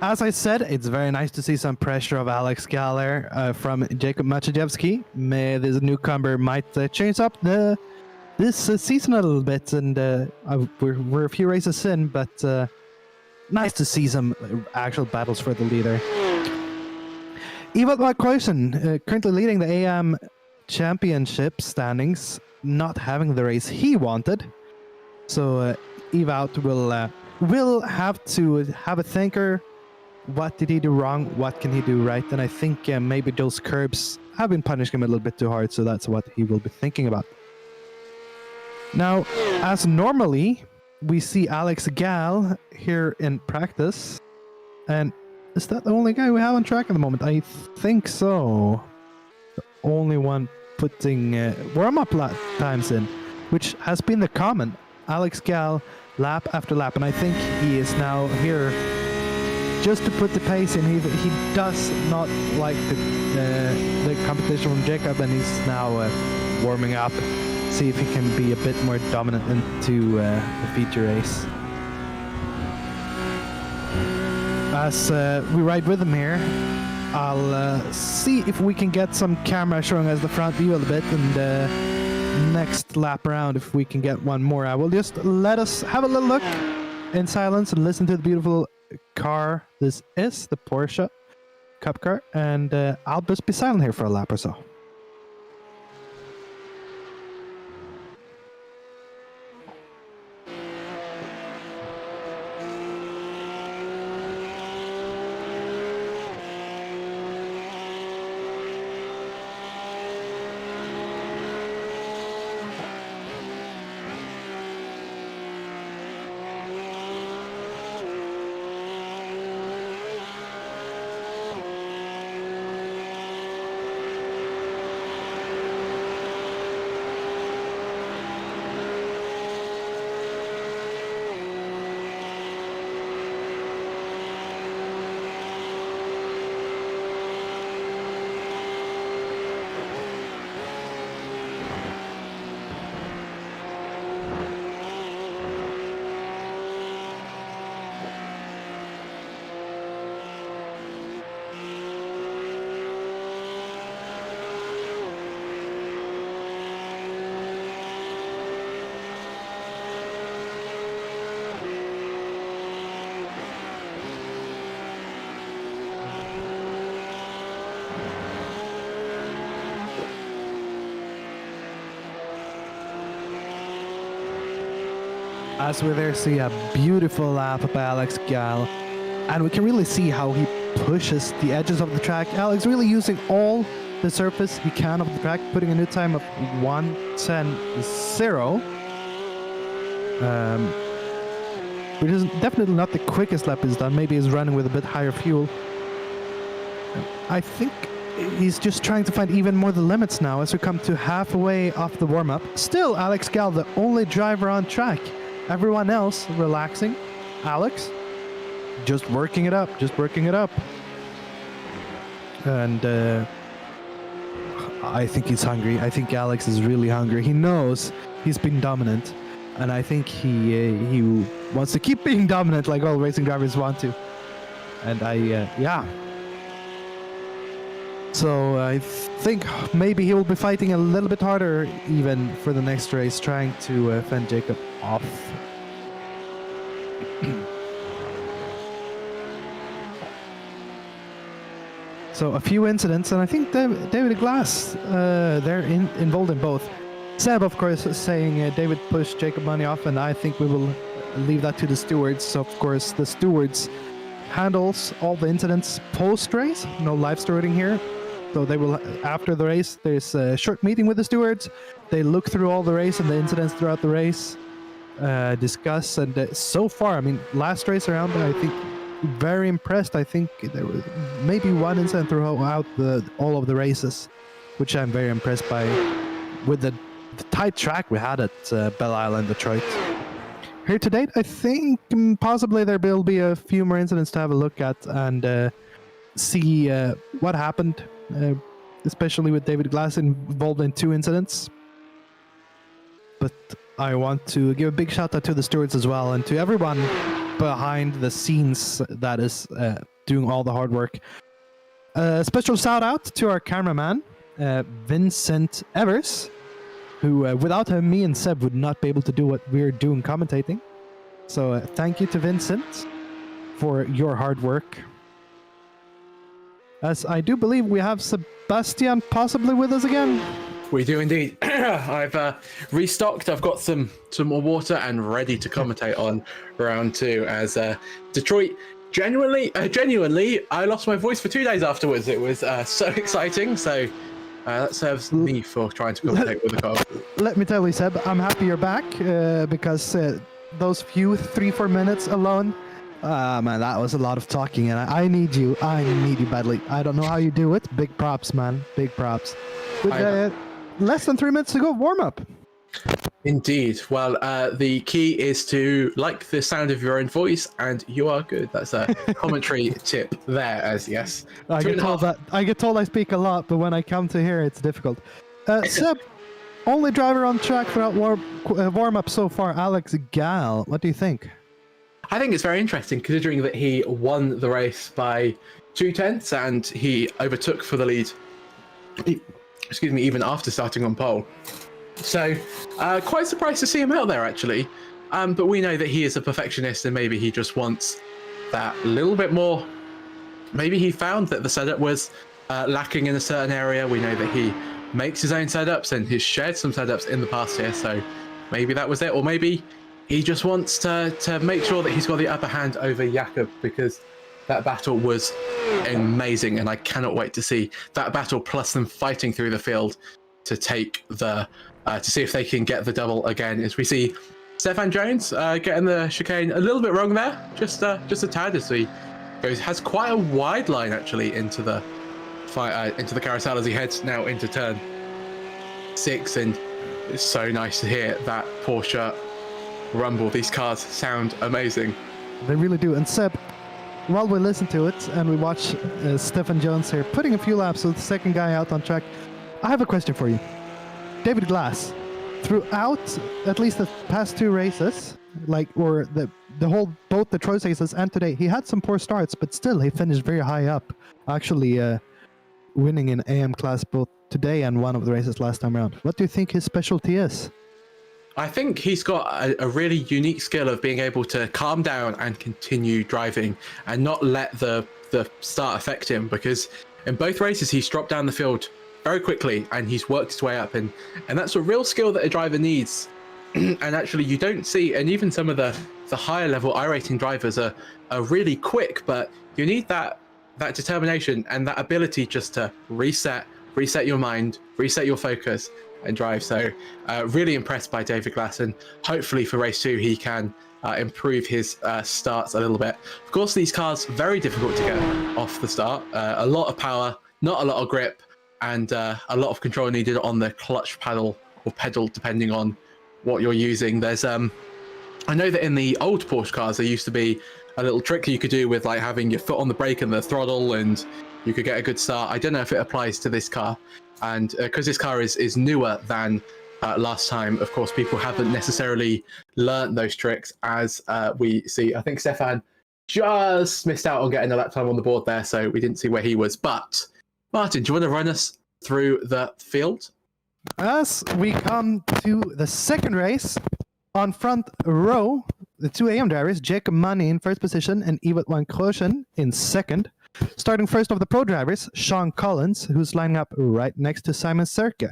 as I said, it's very nice to see some pressure of Alex Galler from Jakob Maszejewski. This newcomer might change up this season a little bit, and we're a few races in, but nice to see some actual battles for the leader. Ewout van Krooijsen, currently leading the AM Championship standings, not having the race he wanted. So Ewout will have to have a thinker. What did he do wrong? What can he do right? And I think maybe those curbs have been punishing him a little bit too hard, so that's what he will be thinking about. Now, as normally, we see Alex Gall here in practice. And is that the only guy we have on track at the moment? I think so. The only one putting warm-up times in, which has been the common. Alex Gall, lap after lap. And I think he is now here just to put the pace in. He does not like the competition from Jacob, and he's now warming up. See if he can be a bit more dominant into the feature race. As we ride with him here, I'll see if we can get some camera showing us the front view a little bit, and next lap around, if we can get one more, I will just let us have a little look in silence and listen to the beautiful car. This is the Porsche Cup car, and I'll just be silent here for a lap or so. As we there see a beautiful lap by Alex Gal, and we can really see how he pushes the edges of the track. Alex really using all the surface he can of the track, putting a new time of 1:10.0. Which is definitely not the quickest lap he's done. Maybe he's running with a bit higher fuel. I think he's just trying to find even more the limits now as we come to halfway off the warm-up. Still, Alex Gal, the only driver on track. Everyone else relaxing. Alex, just working it up, And I think he's hungry. I think Alex is really hungry. He knows he's been dominant. And I think he wants to keep being dominant like all racing drivers want to. And yeah. So I think maybe he will be fighting a little bit harder even for the next race, trying to fend Jacob off. So a few incidents, and I think David Glass, they're involved in both. Seb, of course, saying David pushed Jacob Money off, and I think we will leave that to the stewards. So, of course, the stewards handles all the incidents post-race. No live stewarding here. So they will, after the race, there's a short meeting with the stewards. They look through all the race and the incidents throughout the race, discuss, and so far, I mean, last race around, I think, very impressed. I think there was maybe one incident throughout all of the races, which I'm very impressed by with the tight track we had at Belle Isle and Detroit. Here to date, I think possibly there will be a few more incidents to have a look at and see what happened, especially with David Glass involved in 2 incidents. But I want to give a big shout out to the stewards as well and to everyone behind the scenes that is doing all the hard work. Special shout out to our cameraman, Vincent Evers, who without him, me and Seb would not be able to do what we're doing commentating. So thank you to Vincent for your hard work. As I do believe we have Sebastian possibly with us again. We do indeed. I've restocked. I've got some more water and ready to commentate on round 2 as Detroit. Genuinely, I lost my voice for 2 days afterwards. It was so exciting. So that serves me for trying to commentate with the car. Let me tell you, Seb, I'm happy you're back because those few 3-4 minutes alone, man, that was a lot of talking, and I need you. I need you badly. I don't know how you do it. Big props, man. Big props. With less than 3 minutes to go, warm up. Indeed. Well, the key is to like the sound of your own voice, and you are good. That's a commentary tip there, as yes. I get told I speak a lot, but when I come to here, it's difficult. Seb, only driver on track throughout warm up so far, Alex Gal. What do you think? I think it's very interesting, considering that he won the race by 2/10 and he overtook for the lead. Excuse me, even after starting on pole. So, quite surprised to see him out there, actually. But we know that he is a perfectionist and maybe he just wants that little bit more. Maybe he found that the setup was lacking in a certain area. We know that he makes his own setups and he's shared some setups in the past here. So maybe that was it. Or maybe he just wants to make sure that he's got the upper hand over Jakob, because that battle was amazing. And I cannot wait to see that battle plus them fighting through the field to take the to see if they can get the double again, as we see Stefan Jones getting the chicane a little bit wrong there, just a tad, as he has quite a wide line actually into the carousel as he heads now into turn 6, and it's so nice to hear that Porsche rumble. These cars sound amazing. They really do. And Seb, while we listen to it and we watch Stefan Jones here putting a few laps with the second guy out on track, I have a question for you. David Glass, throughout at least the past 2 races, both the Detroit races and today, he had some poor starts, but still he finished very high up, actually winning in AM class both today and one of the races last time around. What do you think his specialty is? I think he's got a really unique skill of being able to calm down and continue driving and not let the start affect him, because in both races he's dropped down the field very quickly and he's worked his way up, and that's a real skill that a driver needs and actually you don't see, and even some of the higher level iRacing drivers are really quick, but you need that determination and that ability just to reset your mind, reset your focus, and drive. So really impressed by David Glass, and hopefully for race 2 he can improve his starts a little bit. Of course, these cars very difficult to get off the start. A lot of power, not a lot of grip, and a lot of control needed on the clutch pedal or pedal, depending on what you're using. There's I know that in the old Porsche cars there used to be a little trick you could do with like having your foot on the brake and the throttle, and you could get a good start. I don't know if it applies to this car, and because this car is newer than last time, of course people haven't necessarily learnt those tricks, as we see. I think Stefan just missed out on getting a lap time on the board there, so we didn't see where he was. But Martin, do you want to run us through the field? As we come to the second race, on front row, the 2 AM drivers, Jacob Money in first position and Ivat Van Kroosjen in second. Starting first of the pro drivers, Sean Collins, who's lining up right next to Simon Serke.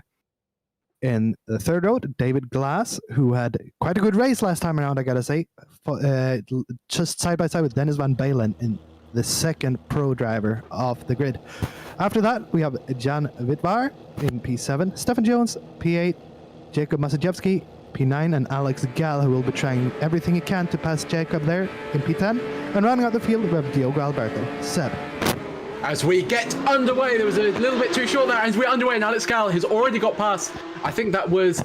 In the third row, David Glass, who had quite a good race last time around, I gotta say, just side by side with Dennis Van Balen in the second pro driver off the grid. After that, we have Jan Witvar in P7, Stefan Jones, P8, Jacob Masajewski, P9, and Alex Gall, who will be trying everything he can to pass Jacob there in P10. And rounding out the field, we have Diogo Alberto, Seb. As we get underway, there was a little bit too short there, and we're underway, and Alex Gall has already got past, I think that was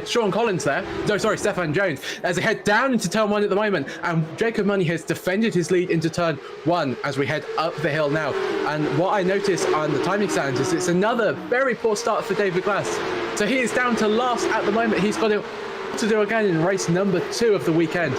Sean Collins there. No, sorry, Stefan Jones. As they head down into turn 1 at the moment, and Jacob Money has defended his lead into turn 1 as we head up the hill now. And what I noticed on the timing stands is it's another very poor start for David Glass. So he is down to last at the moment. He's got it to do again in race number 2 of the weekend,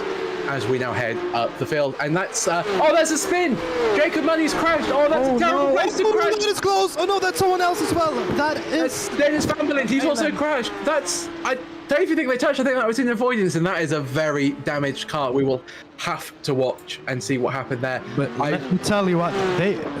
as we now head up the field. And that's oh, there's a spin. Jacob Money's crashed. Oh, that's a terrible place to crash. That is close. Oh no, that's someone else as well. That is Dennis Van Balen. He's also crashed. I don't even think they touched. I think that was in avoidance, and that is a very damaged car. We will have to watch and see what happened there. But let me tell you what,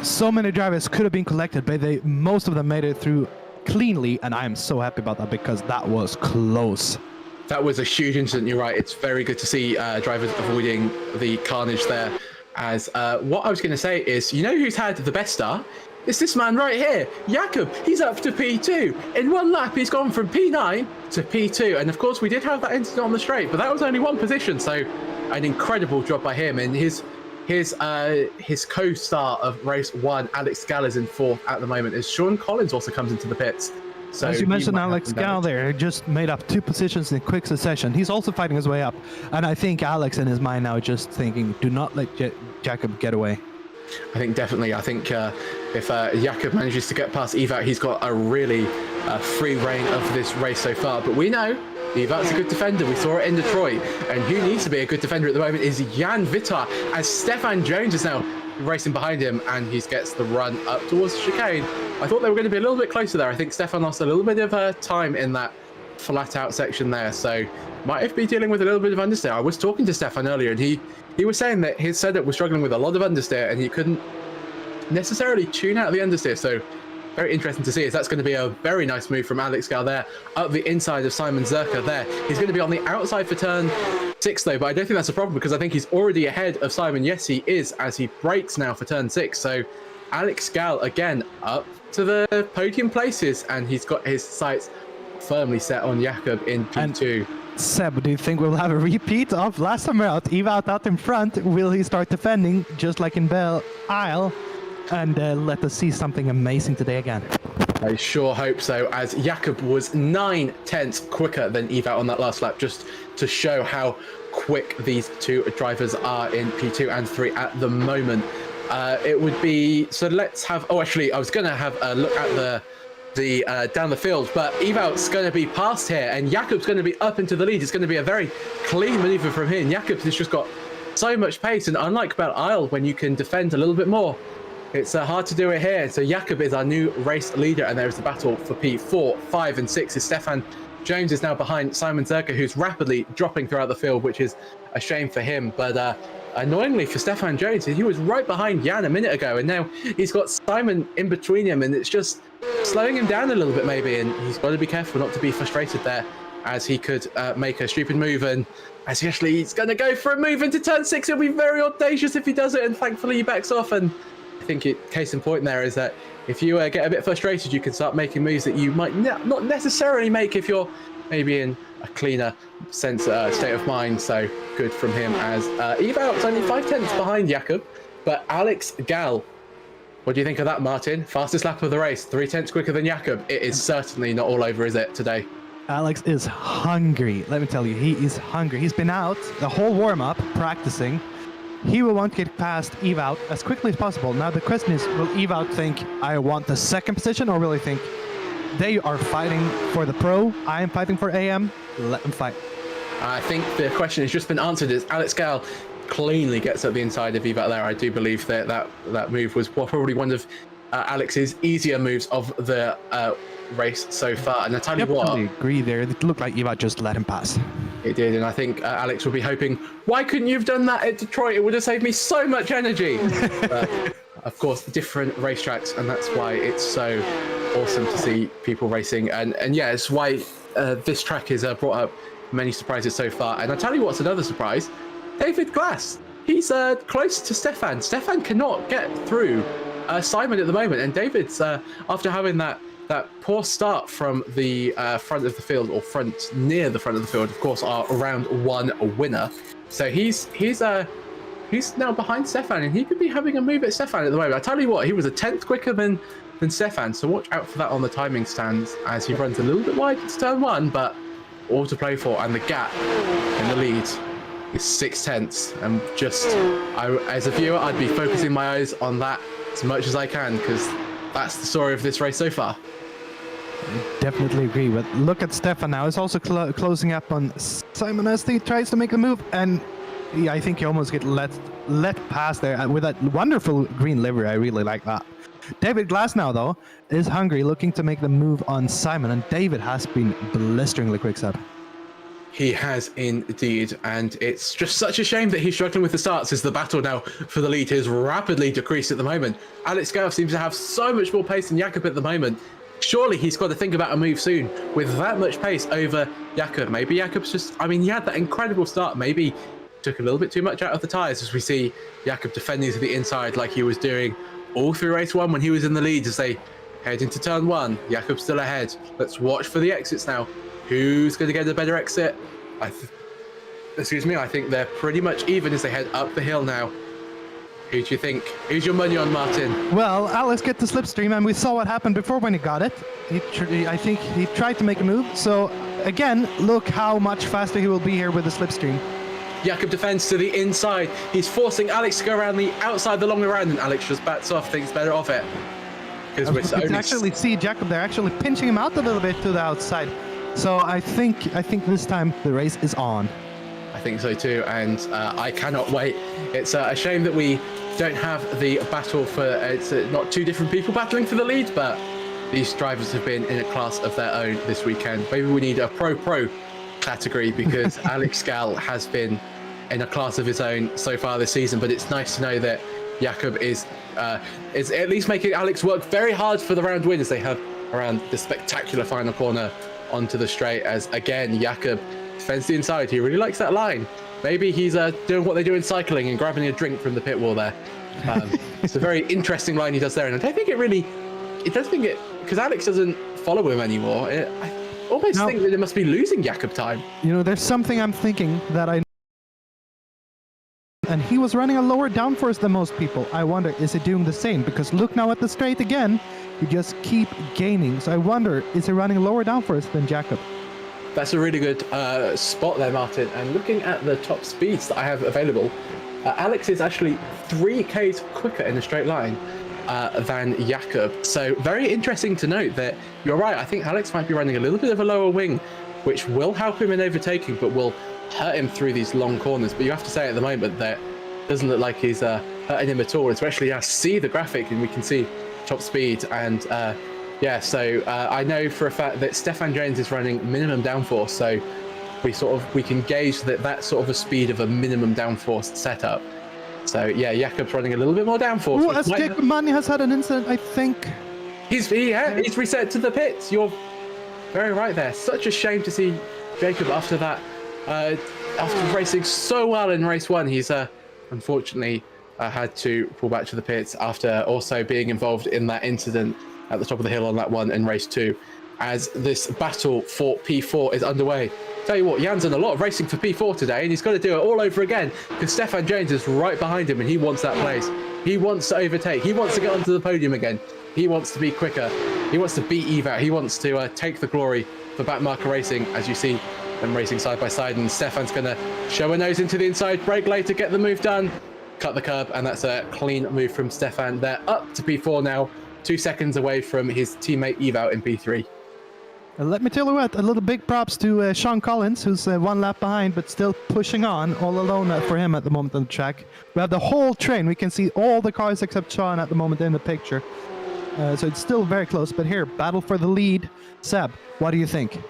so many drivers could have been collected, but most of them made it through cleanly, and I am so happy about that because that was close. That was a huge incident, you're right. It's very good to see drivers avoiding the carnage there. As what I was going to say is, you know who's had the best start? It's this man right here, Jakob. He's up to P2. In one lap, he's gone from P9 to P2. And of course, we did have that incident on the straight, but that was only one position. So an incredible job by him. And his co-star of race 1, Alex Gall, is in 4th at the moment, as Sean Collins also comes into the pits. So as you mentioned, Alex Gall there just made up 2 positions in quick succession. He's also fighting his way up. And I think Alex in his mind now just thinking, do not let Jacob get away. I think definitely. I think if Jakob manages to get past Evat, he's got a really free reign of this race so far. But we know Evat's a good defender. We saw it in Detroit. And who needs to be a good defender at the moment is Jan Witvar, as Stefan Jones is now racing behind him, and he gets the run up towards the chicane. I thought they were going to be a little bit closer there. I think Stefan lost a little bit of time in that flat out section there, so might be dealing with a little bit of understeer. I was talking to Stefan earlier, and he was saying that his setup was struggling with a lot of understeer, and he couldn't necessarily tune out the understeer. So very interesting to see, as that's going to be a very nice move from Alex Gall there up the inside of Simon Zerka there. He's going to be on the outside for turn 6 though, but I don't think that's a problem because I think he's already ahead of Simon. Yes, he is, as he brakes now for turn 6. So Alex Gall again up to the podium places, and he's got his sights firmly set on Jakob in P2. Seb, do you think we'll have a repeat of last time out? Evat out in front. Will he start defending just like in Belle Isle? And let us see something amazing today again. I sure hope so, as Jakob was 9/10 quicker than Evat on that last lap, just to show how quick these 2 drivers are in P2 and 3 at the moment. It would be, so let's have, oh actually I was going to have a look at the down the field, but Evat's going to be past here and Jakob's going to be up into the lead. It's going to be a very clean maneuver from here, and Jakob's has just got so much pace, and unlike Belle Isle when you can defend a little bit more, it's hard to do it here. So Jakob is our new race leader, and there is the battle for P4, 5 and 6 is Stefan Jones is now behind Simon Zerka, who's rapidly dropping throughout the field, which is a shame for him. But annoyingly for Stefan Jones, he was right behind Jan a minute ago, and now he's got Simon in between him, and it's just slowing him down a little bit maybe, and he's got to be careful not to be frustrated there as he could make a stupid move, and as he's going to go for a move into turn 6. It'll be very audacious if he does it, and thankfully he backs off. And I think case in point there is that if you get a bit frustrated, you can start making moves that you might not necessarily make if you're maybe in a cleaner state of mind. So good from him, as Evout's only 5/10 behind Jakob. But Alex Gal, what do you think of that, Martin? Fastest lap of the race, 3/10 quicker than Jakob. It is certainly not all over, is it, today? Alex is hungry. Let me tell you, he is hungry. He's been out the whole warm-up practicing. He will want to get past Evout as quickly as possible. Now the question is, will Evout think, I want the second position, or will he think, they are fighting for the pro, I am fighting for AM, let them fight? I think the question has just been answered, as Alex Gal cleanly gets up the inside of Evout there. I do believe that move was probably one of Alex's easier moves of the race so far. And I tell you what, I agree there. It looked like Evout just let him pass. It did, and I think Alex will be hoping, why couldn't you have done that at Detroit? It would have saved me so much energy. But, of course, different racetracks, and that's why it's so awesome to see people racing. And yeah, it's why this track has brought up many surprises so far. And I tell you what's another surprise, David Glass. He's close to Stefan. Stefan cannot get through Simon at the moment, and David's after having that poor start from the front of the field, or near the front of the field, of course, are round one winner. So he's now behind Stefan, and he could be having a move at Stefan at the moment. I tell you what, he was a 10th quicker than Stefan, so watch out for that on the timing stands as he runs a little bit wide to turn 1, but all to play for, and the gap in the lead is 6/10. And as a viewer, I'd be focusing my eyes on that as much as I can, because that's the story of this race so far. Definitely agree, but look at Stefan now. He's also closing up on Simon as he tries to make a move, and I think he almost get let pass there with that wonderful green livery. I really like that. David Glass now, though, is hungry, looking to make the move on Simon, and David has been blisteringly quick, Seb. He has indeed, and it's just such a shame that he's struggling with the starts, as the battle now for the lead has rapidly decreased at the moment. Alex Gal seems to have so much more pace than Jakob at the moment. Surely he's got to think about a move soon with that much pace over Jakob. Maybe Jakob's just, he had that incredible start. Maybe took a little bit too much out of the tyres, as we see Jakob defending to the inside like he was doing all through race 1 when he was in the lead as they head into turn 1. Jakob's still ahead. Let's watch for the exits now. Who's going to get a better exit? I think they're pretty much even as they head up the hill now. Who do you think? Who's your money on, Martin? Well, Alex get the slipstream, and we saw what happened before when he got it. I think he tried to make a move. So again, look how much faster he will be here with the slipstream. Jakob defends to the inside. He's forcing Alex to go around the outside the long way around, and Alex just backs off, thinks better of it. Because we can actually see Jakob there actually pinching him out a little bit to the outside. So I think this time the race is on. I think so too, and I cannot wait. It's a shame that we don't have the battle for, it's not two different people battling for the lead, but these drivers have been in a class of their own this weekend. Maybe we need a pro category, because Alex Gal has been in a class of his own so far this season, but it's nice to know that Jakob is at least making Alex work very hard for the round win as they have around the spectacular final corner onto the straight, as again Jakob defends the inside. He really likes that line. Maybe he's doing what they do in cycling and grabbing a drink from the pit wall there. It's a very interesting line he does there, and I don't think because Alex doesn't follow him anymore. I almost think that it must be losing Jakob time. You know, there's something I'm thinking that and he was running a lower downforce than most people. I wonder, is he doing the same? Because look now at the straight again, you just keep gaining. So I wonder, is he running lower downforce than Jakob? That's a really good spot there, Martin. And looking at the top speeds that I have available, Alex is actually 3 Ks quicker in a straight line than Jakob. So very interesting to note that you're right. I think Alex might be running a little bit of a lower wing, which will help him in overtaking, but will hurt him through these long corners. But you have to say at the moment that it doesn't look like he's hurting him at all, especially as see the graphic and we can see top speed. And so I know for a fact that Stefan Jones is running minimum downforce, so we can gauge that sort of a speed of a minimum downforce setup. So yeah, Jakob's running a little bit more downforce. Well, as Jakob Mani has had an incident, I think. He's reset to the pits. You're very right there. Such a shame to see Jacob, after that, after racing so well in race 1, he's unfortunately had to pull back to the pits after also being involved in that incident at the top of the hill on that one in race 2, as this battle for P4 is underway. Tell you what, Jan's done a lot of racing for P4 today, and he's got to do it all over again because Stefan Jones is right behind him, and he wants that place. He wants to overtake. He wants to get onto the podium again. He wants to be quicker. He wants to beat Eve out. He wants to take the glory for Backmarker Racing, as you see them racing side by side, and Stefan's going to show a nose into the inside, brake later, get the move done, cut the curb, and that's a clean move from Stefan. They're up to P4 now, 2 seconds away from his teammate Eve out in P3. Let me tell you what, a little big props to Sean Collins, who's 1 lap behind, but still pushing on all alone for him at the moment on the track. We have the whole train. We can see all the cars except Sean at the moment in the picture. So it's still very close, but here, battle for the lead. Seb, what do you think?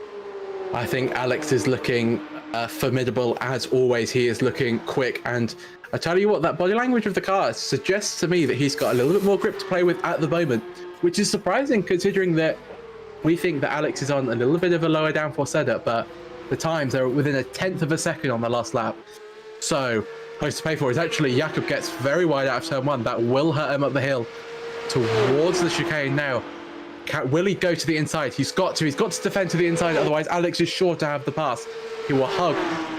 I think Alex is looking formidable as always. He is looking quick, and I tell you what, that body language of the car suggests to me that he's got a little bit more grip to play with at the moment, which is surprising considering that we think that Alex is on a little bit of a lower downforce setup, but the times are within 1/10 of a second on the last lap. So close to pay for is actually Jakob gets very wide out of turn 1. That will hurt him up the hill towards the chicane now. Will he go to the inside? He's got to defend to the inside, otherwise Alex is sure to have the pass. He will hug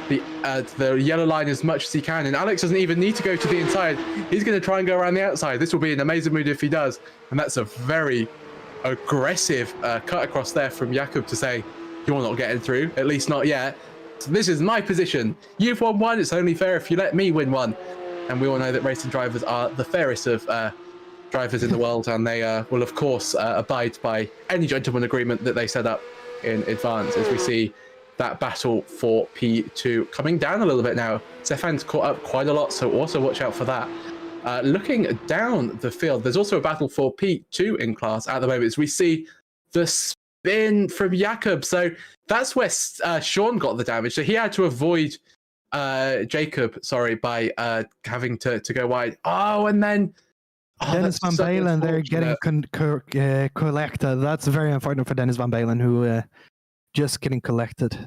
the yellow line as much as he can, and Alex doesn't even need to go to the inside. He's going to try and go around the outside. This will be an amazing move if he does, and that's a very aggressive cut across there from Jakob to say, you're not getting through, at least not yet. So this is my position. You've won 1, it's only fair if you let me win 1. And we all know that racing drivers are the fairest of drivers in the world, and they will of course abide by any gentleman agreement that they set up in advance, as we see that battle for P2 coming down a little bit now. Stefan's caught up quite a lot, so also watch out for that. Looking down the field, there's also a battle for P2 in class at the moment, as we see the spin from Jakob. So that's where Sean got the damage. So he had to avoid Jacob, by having to go wide. Oh, and then Dennis Van Balen, they're getting collected. That's very unfortunate for Dennis Van Balen, who just getting collected.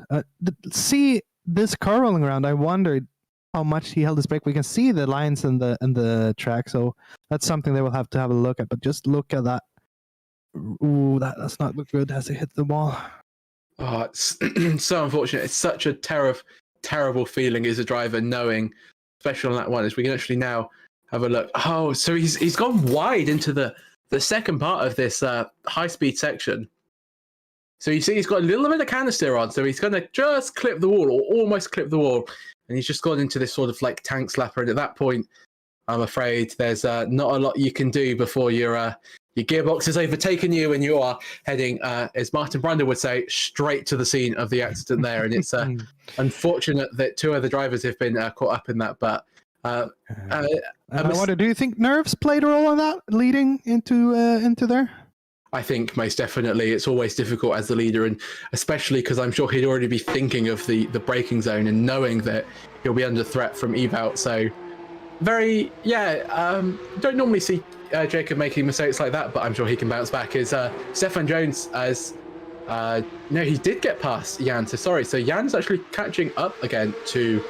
See this car rolling around. I wondered how much he held his brake. We can see the lines in the track, so that's something they will have to have a look at. But just look at that. Ooh, that does not look good as it hit the wall. Oh, it's so unfortunate. It's such a terrible feeling as a driver, knowing, especially on that one, as we can actually now have a look. Oh, so he's gone wide into the second part of this high-speed section. So you see he's got a little bit of canister on, so he's going to just clip the wall, or almost clip the wall. And he's just gone into this sort of like tank slapper. And at that point, I'm afraid there's not a lot you can do before your gearbox has overtaken you and you are heading, as Martin Brander would say, straight to the scene of the accident there. And it's unfortunate that 2 other drivers have been caught up in that. But I wonder, do you think nerves played a role in that, leading into there? I think most definitely. It's always difficult as the leader, and especially because I'm sure he'd already be thinking of the braking zone and knowing that he'll be under threat from Eve out. So don't normally see Jacob making mistakes like that, but I'm sure he can bounce back. Is Stefan Jones no, he did get past Jan, so Jan's actually catching up again to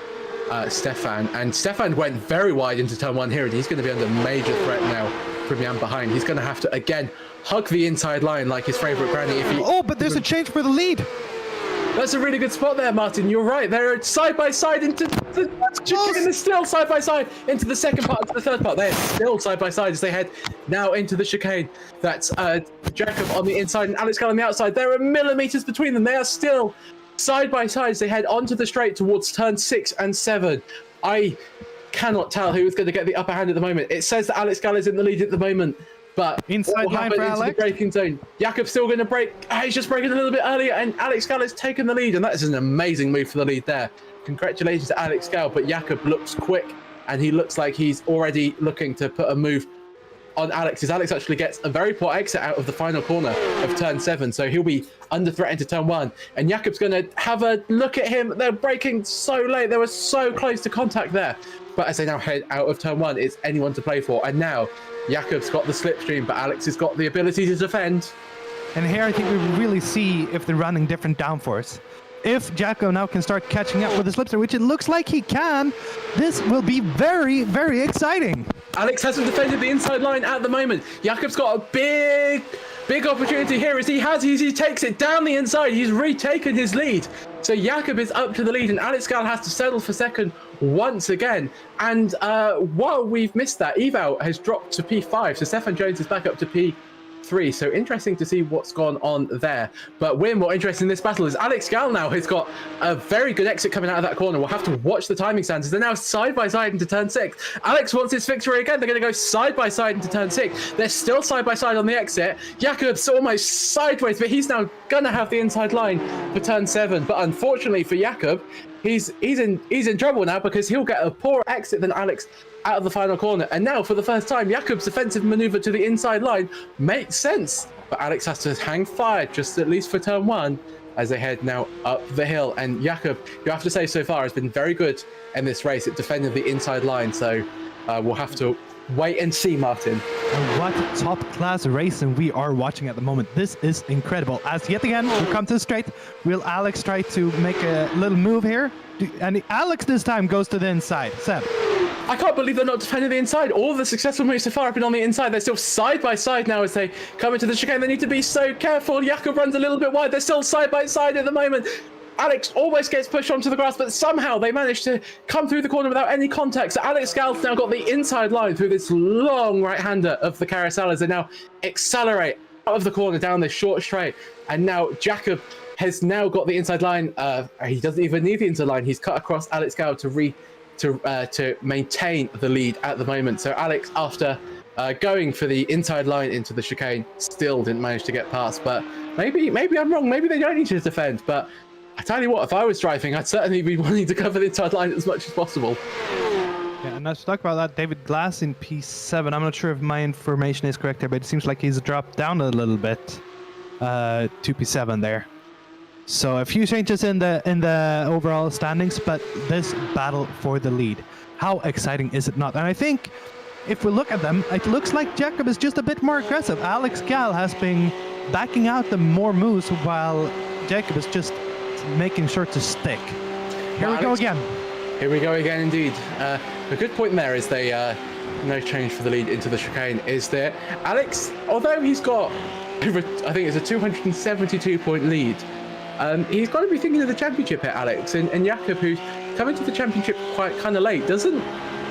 Stefan, and Stefan went very wide into turn 1 here, and he's going to be under major threat now from Jan behind. He's going to have to again hug the inside line like his favorite granny. But there's a change for the lead. That's a really good spot there, Martin. You're right. They're side by side into the chicane. They're still side by side into the second part, into the third part. They're still side by side as they head now into the chicane. That's Jacob on the inside and Alex Glen on the outside. There are millimeters between them. They are still side by side as they head onto the straight towards turn 6 and 7. I cannot tell who is going to get the upper hand at the moment. It says that Alex Glen is in the lead at the moment. But inside line for Alex. The braking zone. Jakob's still going to brake. He's just braking a little bit earlier, and Alex Gall has taken the lead, and that is an amazing move for the lead there. Congratulations to Alex Gall, but Jakob looks quick, and he looks like he's already looking to put a move on Alex, as Alex actually gets a very poor exit out of the final corner of turn 7, so he'll be under threat into turn 1, and Jakob's going to have a look at him. They're braking so late. They were so close to contact there, but as they now head out of turn 1, it's anyone to play for, and now Jakob's got the slipstream, but Alex has got the ability to defend. And here I think we really see if they're running different downforce. if Jacko now can start catching up with the slipster, which it looks like he can, this will be very, very exciting. Alex hasn't defended the inside line at the moment. Jakob's got a big opportunity here as he takes it down the inside. He's retaken his lead. So Jakob is up to the lead and Alex Gal has to settle for second once again. And while we've missed that, Eval has dropped to P5. So Stefan Jones is back up to P3. So interesting to see what's gone on there. But we're more interested in this battle as Alex Gal now has got a very good exit coming out of that corner. We'll have to watch the timing standards. They're now side by side into turn 6. Alex wants his victory again. They're going to go side by side into turn 6. They're still side by side on the exit. Jakob's almost sideways, but he's now going to have the inside line for turn 7. But unfortunately for Jakob, he's in trouble now because he'll get a poorer exit than Alex out of the final corner. And now for the first time, Jakob's defensive maneuver to the inside line makes sense. But Alex has to hang fire just at least for turn 1 as they head now up the hill. And Jakob, you have to say so far, has been very good in this race at defending the inside line. So we'll have to wait and see, Martin. And what top class racing we are watching at the moment. This is incredible. As yet again, we come to the straight. Will Alex try to make a little move here? And Alex this time goes to the inside. Seb. I can't believe they're not defending the inside. All the successful moves so far have been on the inside. They're still side by side now as they come into the chicane. They need to be so careful. Jakob runs a little bit wide. They're still side by side at the moment. Alex almost gets pushed onto the grass, but somehow they manage to come through the corner without any contact. So Alex Gal's now got the inside line through this long right-hander of the carousel as they now accelerate out of the corner down this short straight. And now Jakob has now got the inside line. He doesn't even need the inside line. He's cut across Alex Gal to maintain the lead at the moment. So Alex, after going for the inside line into the chicane, still didn't manage to get past. But maybe I'm wrong. Maybe they don't need to defend. But I tell you what, if I was driving, I'd certainly be wanting to cover the inside line as much as possible. Yeah, and let's talk about that. David Glass in P7. I'm not sure if my information is correct there, but it seems like he's dropped down a little bit to P7 there. So a few changes in the overall standings, but this battle for the lead, how exciting is it not? And I think if we look at them, it looks like Jakob is just a bit more aggressive. Alex Gal has been backing out the more moves while Jakob is just making sure to stick. Here we go again. Here we go again, indeed. A good point there is they no change for the lead into the chicane is there. Alex, although he's got, I think it's a 272 point lead, he's got to be thinking of the championship here, Alex. And Jakob, who's coming to the championship quite kind of late, doesn't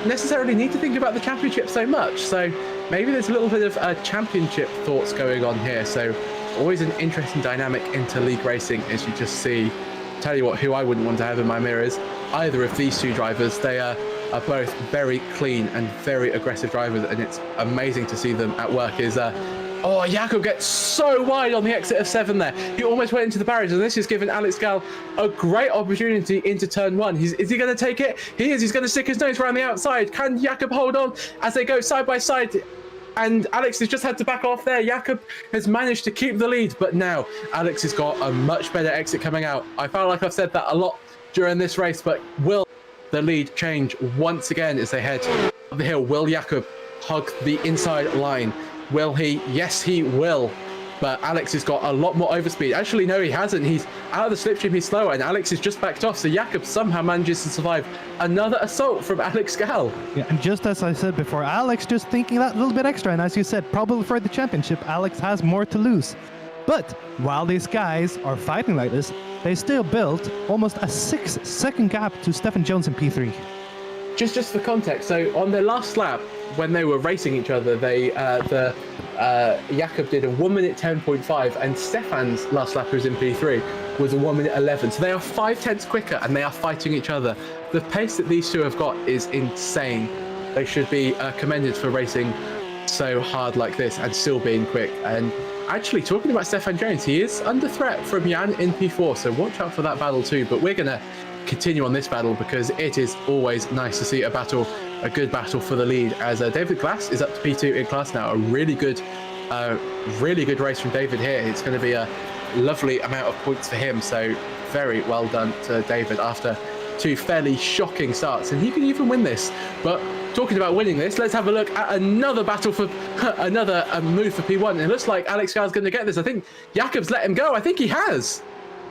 necessarily need to think about the championship so much. So maybe there's a little bit of championship thoughts going on here. So always an interesting dynamic into league racing as you just see. Tell you what, who I wouldn't want to have in my mirrors, either of these two drivers. They are both very clean and very aggressive drivers, and it's amazing to see them at work. Oh, Jakob gets so wide on the exit of 7 there. He almost went into the barriers, and this has given Alex Gal a great opportunity into turn 1. Is he going to take it? He is. He's going to stick his nose around the outside. Can Jakob hold on as they go side by side? And Alex has just had to back off there. Jakob has managed to keep the lead, but now Alex has got a much better exit coming out. I felt like I've said that a lot during this race, but will the lead change once again as they head up the hill? Will Jakob hug the inside line? Will he? Yes, he will. But Alex has got a lot more overspeed. Actually, no, he hasn't. He's out of the slipstream. He's slower, and Alex is just backed off. So Jakob somehow manages to survive another assault from Alex Gal. Yeah, and just as I said before, Alex just thinking that little bit extra. And as you said, probably for the championship, Alex has more to lose. But while these guys are fighting like this, they still built almost a 6-second gap to Stefan Jones in P3. Just for context, so on their last lap, when they were racing each other, Jakob did a 1 minute 10.5, and Stefan's last lap, who was in P3, was a 1 minute 11. So they are 5/10 quicker, and they are fighting each other. The pace that these two have got is insane. They should be commended for racing so hard like this and still being quick. And actually, talking about Stefan Jones, he is under threat from Jan in P4, so watch out for that battle too. But we're going to continue on this battle because it is always nice to see a good battle for the lead, as David Glass is up to P2 in class now. A really good race from David here. It's going to be a lovely amount of points for him, so very well done to David after 2 fairly shocking starts, and he could even win this. But talking about winning this, let's have a look at another battle for another move for P1. It looks like Alex Gal's going to get this. I think Jakob's let him go. I think he has.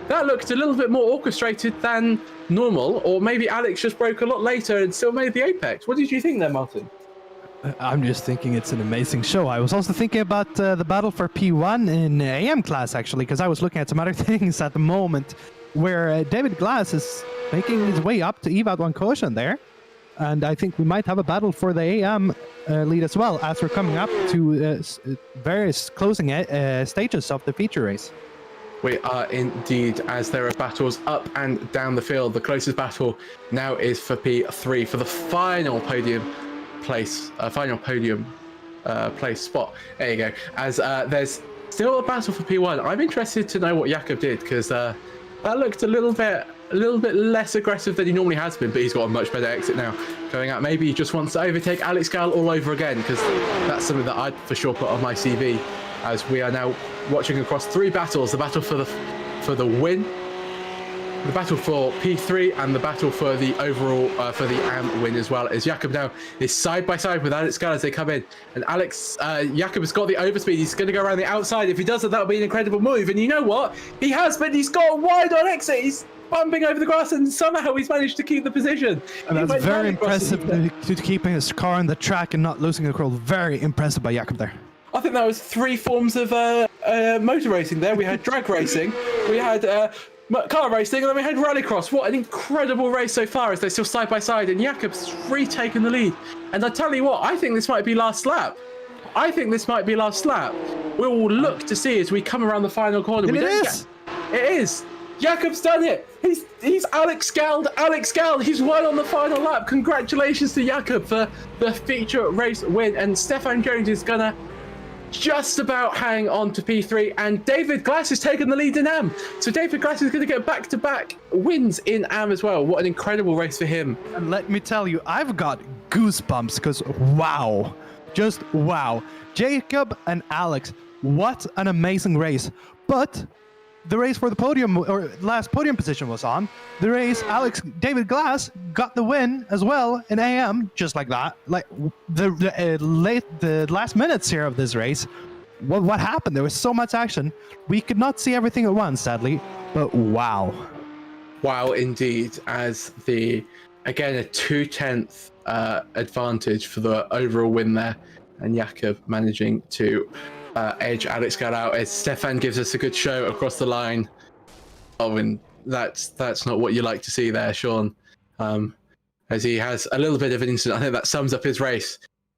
that looked a little bit more orchestrated than normal, or maybe Alex just broke a lot later and still made the apex. What did you think there, Martin? I'm just thinking it's an amazing show. I was also thinking about the battle for P1 in AM class, actually, because I was looking at some other things at the moment where David Glass is making his way up to EVOT 1 quotient there. And I think we might have a battle for the AM lead as well, as we're coming up to various closing stages of the feature race. We are indeed, as there are battles up and down the field. The closest battle now is for P3 for the final podium place, place spot. There you go. As there's still a battle for P1. I'm interested to know what Jakob did, because that looked a little bit less aggressive than he normally has been, but he's got a much better exit now going out. Maybe he just wants to overtake Alex Gal all over again, because that's something that I'd for sure put on my CV, as we are now watching across 3 battles: the battle for the win, the battle for P3, and the battle for the overall for the AM win as well. As Jakob now is side by side with Alex Gal as they come in, and Jakob has got the overspeed. He's going to go around the outside. If he does it, that'll be an incredible move. And you know what? He has, but he's got wide on exit. He's bumping over the grass, and somehow he's managed to keep the position. And that's very impressive to keeping his car on the track and not losing control. Very impressive by Jakob there. I think that was 3 forms of motor racing there. We had drag racing, we had car racing, and then we had rallycross. What an incredible race so far, as they're still side by side, and Jakob's retaken the lead. And I tell you what, I think this might be last lap. We will look to see as we come around the final corner. It is. Jakob's done it. He's Alex Gal. He's won on the final lap. Congratulations to Jakob for the feature race win. And Stefan Jones is gonna just about hang on to P3, and David Glass has taken the lead in AM. So David Glass is going to get back-to-back wins in AM as well. What an incredible race for him. And let me tell you, I've got goosebumps, because wow. Just wow. Jacob and Alex, what an amazing race. But the race for the podium, or last podium position, was on. The race, David Glass got the win as well in AM, just like that. Like the last minutes here of this race, what happened? There was so much action. We could not see everything at once, sadly, but wow. Wow, indeed. As again, a 2/10 advantage for the overall win there, and Jakob managing to edge Alex Gal out, as Stefan gives us a good show across the line. Oh, and that's not what you like to see there, Sean. As he has a little bit of an incident. I think that sums up his race.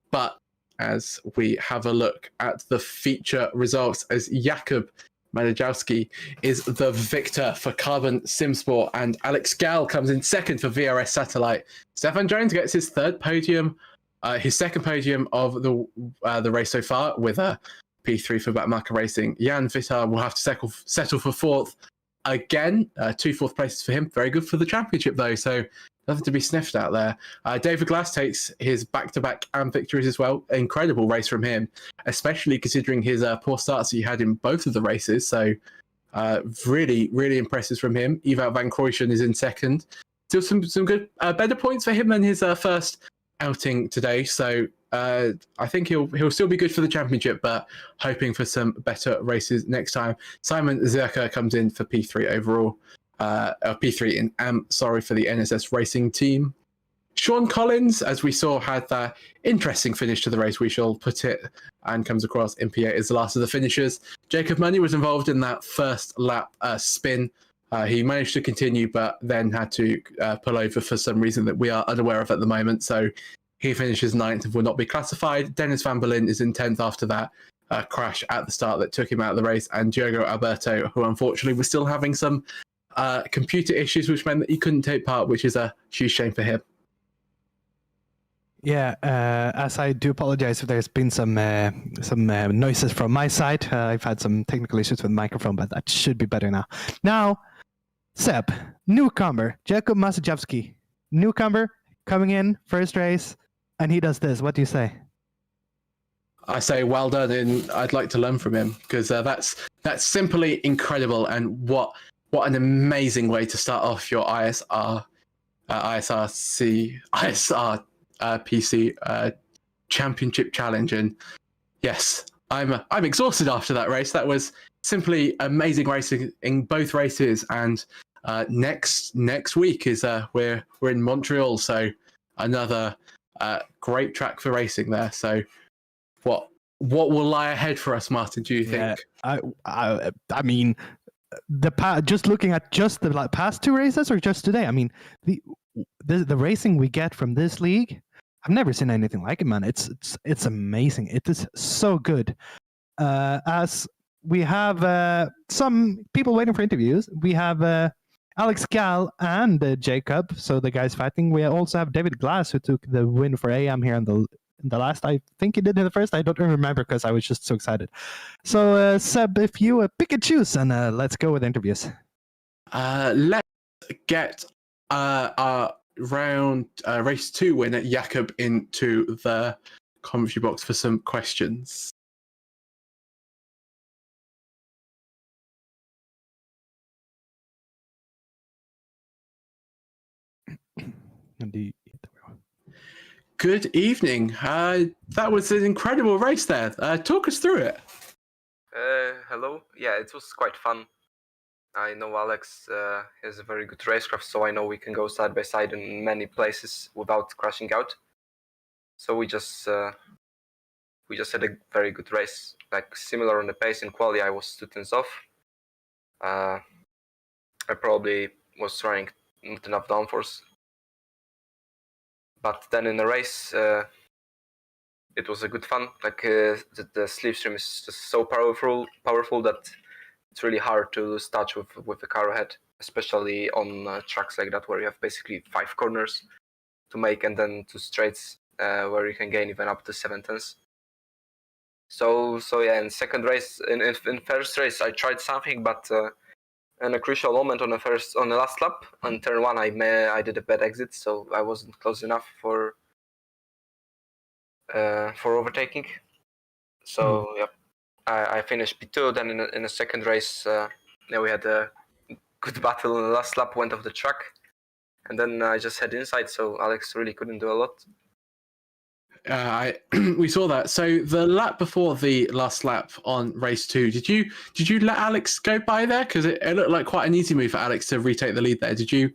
But as we have a look at the feature results, as Jakob Malajowski is the victor for Carbon Simsport, and Alex Gal comes in second for VRS Satellite. Stefan Jones gets his third podium, his second podium of the race so far, with a P3 for Batmarker Racing. Jan Vittar will have to settle for 4th again. 2 4th places for him. Very good for the championship, though, so nothing to be sniffed out there. David Glass takes his back-to-back AM victories as well. Incredible race from him, especially considering his poor starts he had in both of the races. So really, really impressive from him. Ewout van Kroijsen is in second. Still some good, better points for him than his first outing today. So I think he'll still be good for the championship, but hoping for some better races next time. Simon Zerka comes in for P3 overall. P3 in AM, for the NSS Racing team. Sean Collins, as we saw, had that interesting finish to the race, we shall put it, and comes across in P8 as the last of the finishers. Jacob Money was involved in that first lap spin. He managed to continue, but then had to pull over for some reason that we are unaware of at the moment. So he finishes 9th and will not be classified. Dennis Van Berlin is in 10th after that crash at the start that took him out of the race. And Diogo Alberto, who unfortunately was still having some computer issues, which meant that he couldn't take part, which is a huge shame for him. Yeah, as I do apologize if there's been some noises from my side. I've had some technical issues with the microphone, but that should be better now. Now, Seb, newcomer, Jacob Masajewski, newcomer, coming in, first race, and he does this. What do you say? I say well done, and I'd like to learn from him, because that's simply incredible, and what an amazing way to start off your ISRPC championship challenge. And yes, I'm exhausted after that race. That was simply amazing racing in both races. And next week is we're in Montreal, so another great track for racing there. So what will lie ahead for us, Martin? Do you think? I mean, just looking at just the past two races or just today. I mean, the racing we get from this league, I've never seen anything like it, man. It's amazing. It is so good. As we have some people waiting for interviews, we have Alex Gal and Jacob. So the guys fighting. We also have David Glass, who took the win for AM here in the last. I think he did in the first. I don't remember because I was just so excited. So Seb, if you pick and choose, and let's go with interviews. Let's get our round race 2 winner Jakob into the commentary box for some questions. Good evening. That was an incredible race there. Talk us through it. Hello. Yeah, it was quite fun. I know Alex has a very good racecraft, so I know we can go side by side in many places without crashing out. So we just had a very good race. Like similar on the pace in quali, I was 2 tenths off. I probably was running not enough downforce. But then in the race, it was a good fun. Like the slipstream is just so powerful that it's really hard to lose touch with the car ahead, especially on tracks like that where you have basically 5 corners to make and then 2 straights where you can gain even up to 7 tenths. So yeah, in second race, in first race, I tried something, but in a crucial moment on the last lap on turn 1, I did a bad exit, so I wasn't close enough for overtaking. So yeah, I finished P2. Then in the second race, we had a good battle in the last lap, went off the track, and then I just had inside, so Alex really couldn't do a lot. We saw that. So the lap before the last lap on race 2, did you let Alex go by there? Because it looked like quite an easy move for Alex to retake the lead there. Did you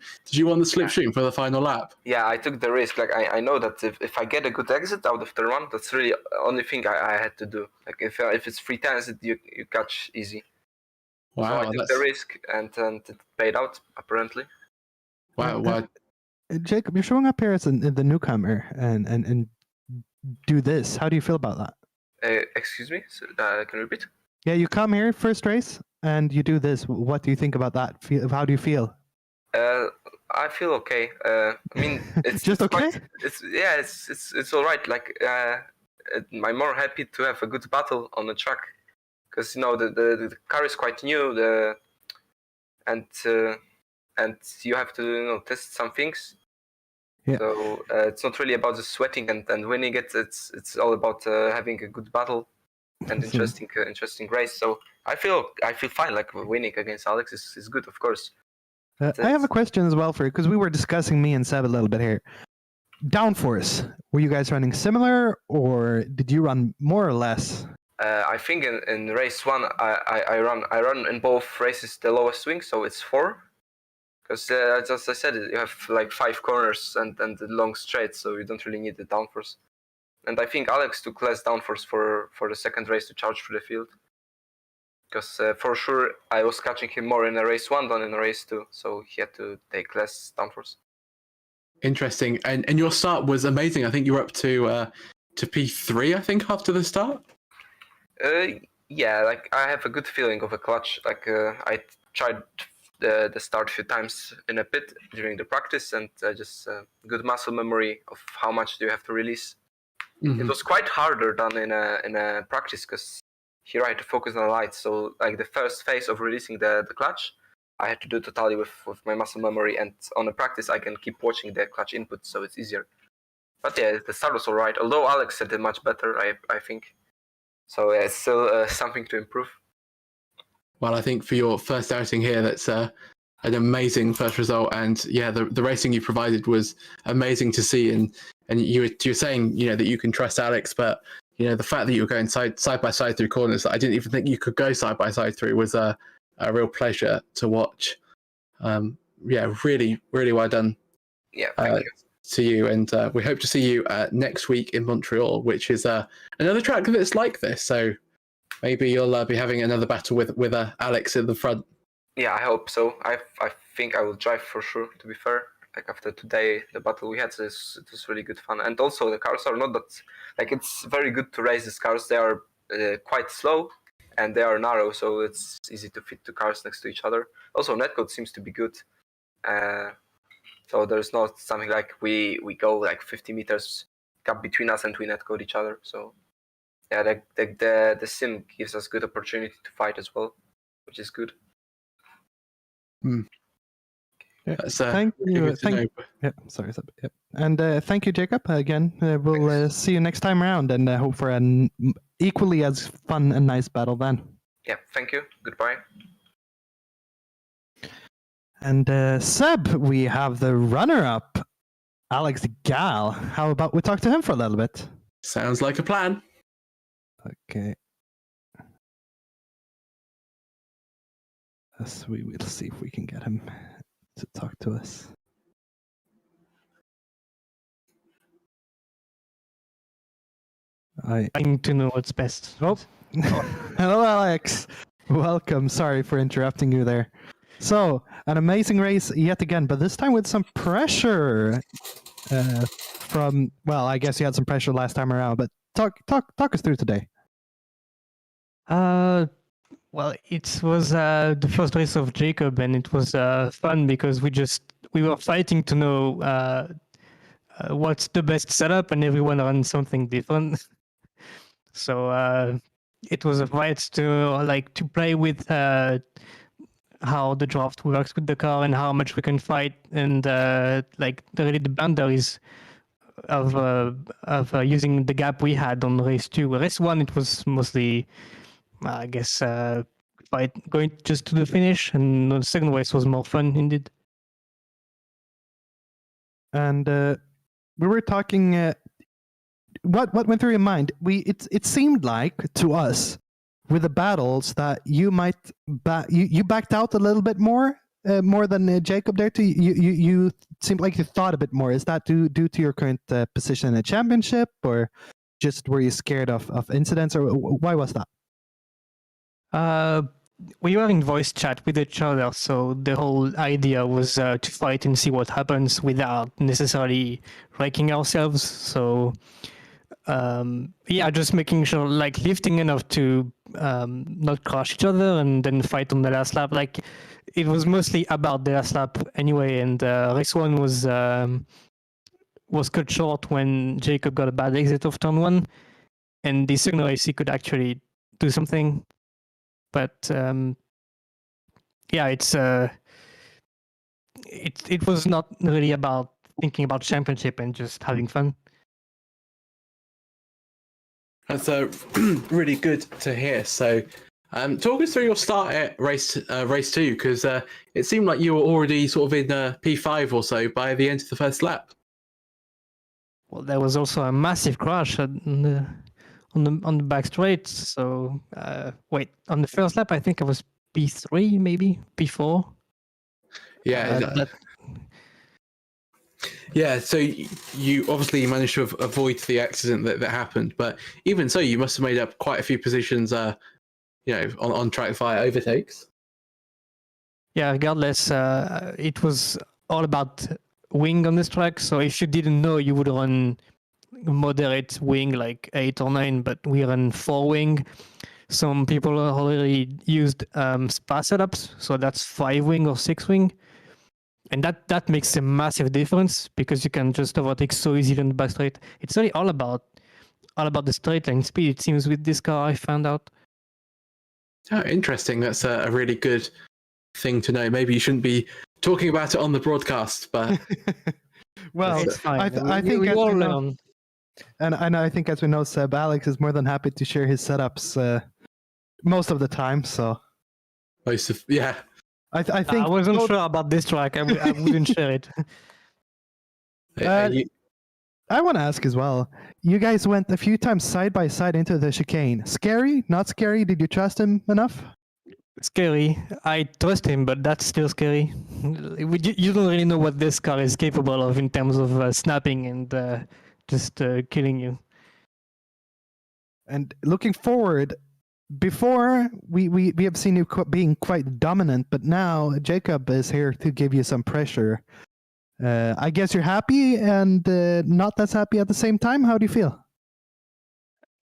want the slipstream for the final lap? Yeah, I took the risk. Like I know that if I get a good exit out of turn 1, that's really the only thing I had to do. Like if it's 3 tenths, you catch easy. Wow, so I took the risk and it paid out apparently. Wow. Jacob, you're showing up here as the newcomer and do this. How do you feel about that? Excuse me? Can you repeat? Yeah, you come here first race and you do this. What do you think about that? How do you feel? I feel okay. I mean, it's just okay. It's all right. Like I'm more happy to have a good battle on the track because the car is quite new. And you have to test some things. Yeah. So it's not really about the sweating and winning it. It's all about having a good battle and interesting race. So I feel fine. Like winning against Alex is good, of course. I have a question as well for you because we were discussing me and Seb a little bit here. Downforce. Were you guys running similar, or did you run more or less? I think in race 1 I run in both races the lowest swing, so it's 4. Because as I said, you have like 5 corners and the long straight, so you don't really need the downforce. And I think Alex took less downforce for the second race to charge through the field. Because for sure I was catching him more in a race 1 than in a race 2, so he had to take less downforce. Interesting. And your start was amazing. I think you were up to P3, I think, after the start? Yeah, like I have a good feeling of a clutch. Like I tried the start a few times in a pit during the practice, and just good muscle memory of how much do you have to release. Mm-hmm. It was quite harder than in a practice because here I had to focus on the lights. So like the first phase of releasing the clutch, I had to do totally with my muscle memory, and on the practice I can keep watching the clutch input, so it's easier. But yeah, the start was alright. Although Alex said it much better, I think. So yeah, it's still something to improve. Well, I think for your first outing here, that's an amazing first result, and yeah, the racing you provided was amazing to see. And you're saying that you can trust Alex, but the fact that you were going side by side through corners that I didn't even think you could go side by side through was a real pleasure to watch. Really, really well done. Yeah, thank you. To you, and we hope to see you next week in Montreal, which is another track that's like this. So maybe you'll be having another battle with Alex in the front. Yeah, I hope so. I think I will drive for sure. To be fair, like after today, the battle we had, it was really good fun. And also the cars are not that it's very good to race these cars. They are quite slow and they are narrow, so it's easy to fit two cars next to each other. Also, netcode seems to be good. So there's not something like we go like 50 meters gap between us and we netcode each other. So yeah, the sim gives us good opportunity to fight as well, which is good. Yeah. Thank you. Sorry. Yeah. And thank you, Jacob. Again, we'll see you next time around, and hope for an equally as fun and nice battle then. Yeah, thank you. Goodbye. And Seb, we have the runner-up, Alex Gal. How about we talk to him for a little bit? Sounds like a plan. Okay. Yes, we will see if we can get him to talk to us. Trying to know what's best. Oh. Hello, Alex. Welcome. Sorry for interrupting you there. So, an amazing race yet again, but this time with some pressure I guess you had some pressure last time around, but talk us through today. Well, it was the first race of Jacob, and it was fun because we were fighting to know what's the best setup, and everyone ran something different. So it was a fight to play with how the draft works with the car and how much we can fight, and really the boundaries of using the gap we had on race 2. Race 1, it was mostly, I guess, going just to the finish, and the second race was more fun indeed. And we were talking. What went through your mind? It seemed like to us with the battles that you might you backed out a little bit more than Jacob there. You seemed like you thought a bit more. Is that due to your current position in the championship, or just were you scared of incidents, or why was that? We were in voice chat with each other, so the whole idea was to fight and see what happens without necessarily wrecking ourselves. So just making sure, lifting enough to not crush each other and then fight on the last lap. It was mostly about the last lap anyway, and race 1 was cut short when Jacob got a bad exit of turn 1, and the second race he could actually do something. But it was not really about thinking about championship and just having fun. That's really good to hear. So, talk us through your start at race 2, because it seemed like you were already sort of in P5 or so by the end of the first lap. Well, there was also a massive crash on the back straight. So on the first lap, I think I was P3, maybe P4. Yeah. Yeah, so you obviously managed to avoid the accident that happened, but even so, you must have made up quite a few positions, on track via overtakes. Yeah, regardless, it was all about wing on this track. So if you didn't know, you would run moderate wing, like 8 or 9, but we run 4 wing. Some people already used spa setups, so that's 5 wing or 6 wing. And that makes a massive difference because you can just overtake so easily on the back straight. It's really all about the straight line speed, it seems, with this car, I found out. Oh, interesting. That's a really good thing to know. Maybe you shouldn't be talking about it on the broadcast, but well, it's fine. I think we all learn. And I think, as we know, Seb, Alex is more than happy to share his setups most of the time. So I think I wasn't sure about this track. I wouldn't share it. I want to ask as well. You guys went a few times side by side into the chicane. Scary? Not scary? Did you trust him enough? Scary. I trust him, but that's still scary. You don't really know what this car is capable of in terms of snapping and just killing you. And looking forward, before we have seen you being quite dominant, but now Jacob is here to give you some pressure. I guess you're happy and not as happy at the same time. How do you feel?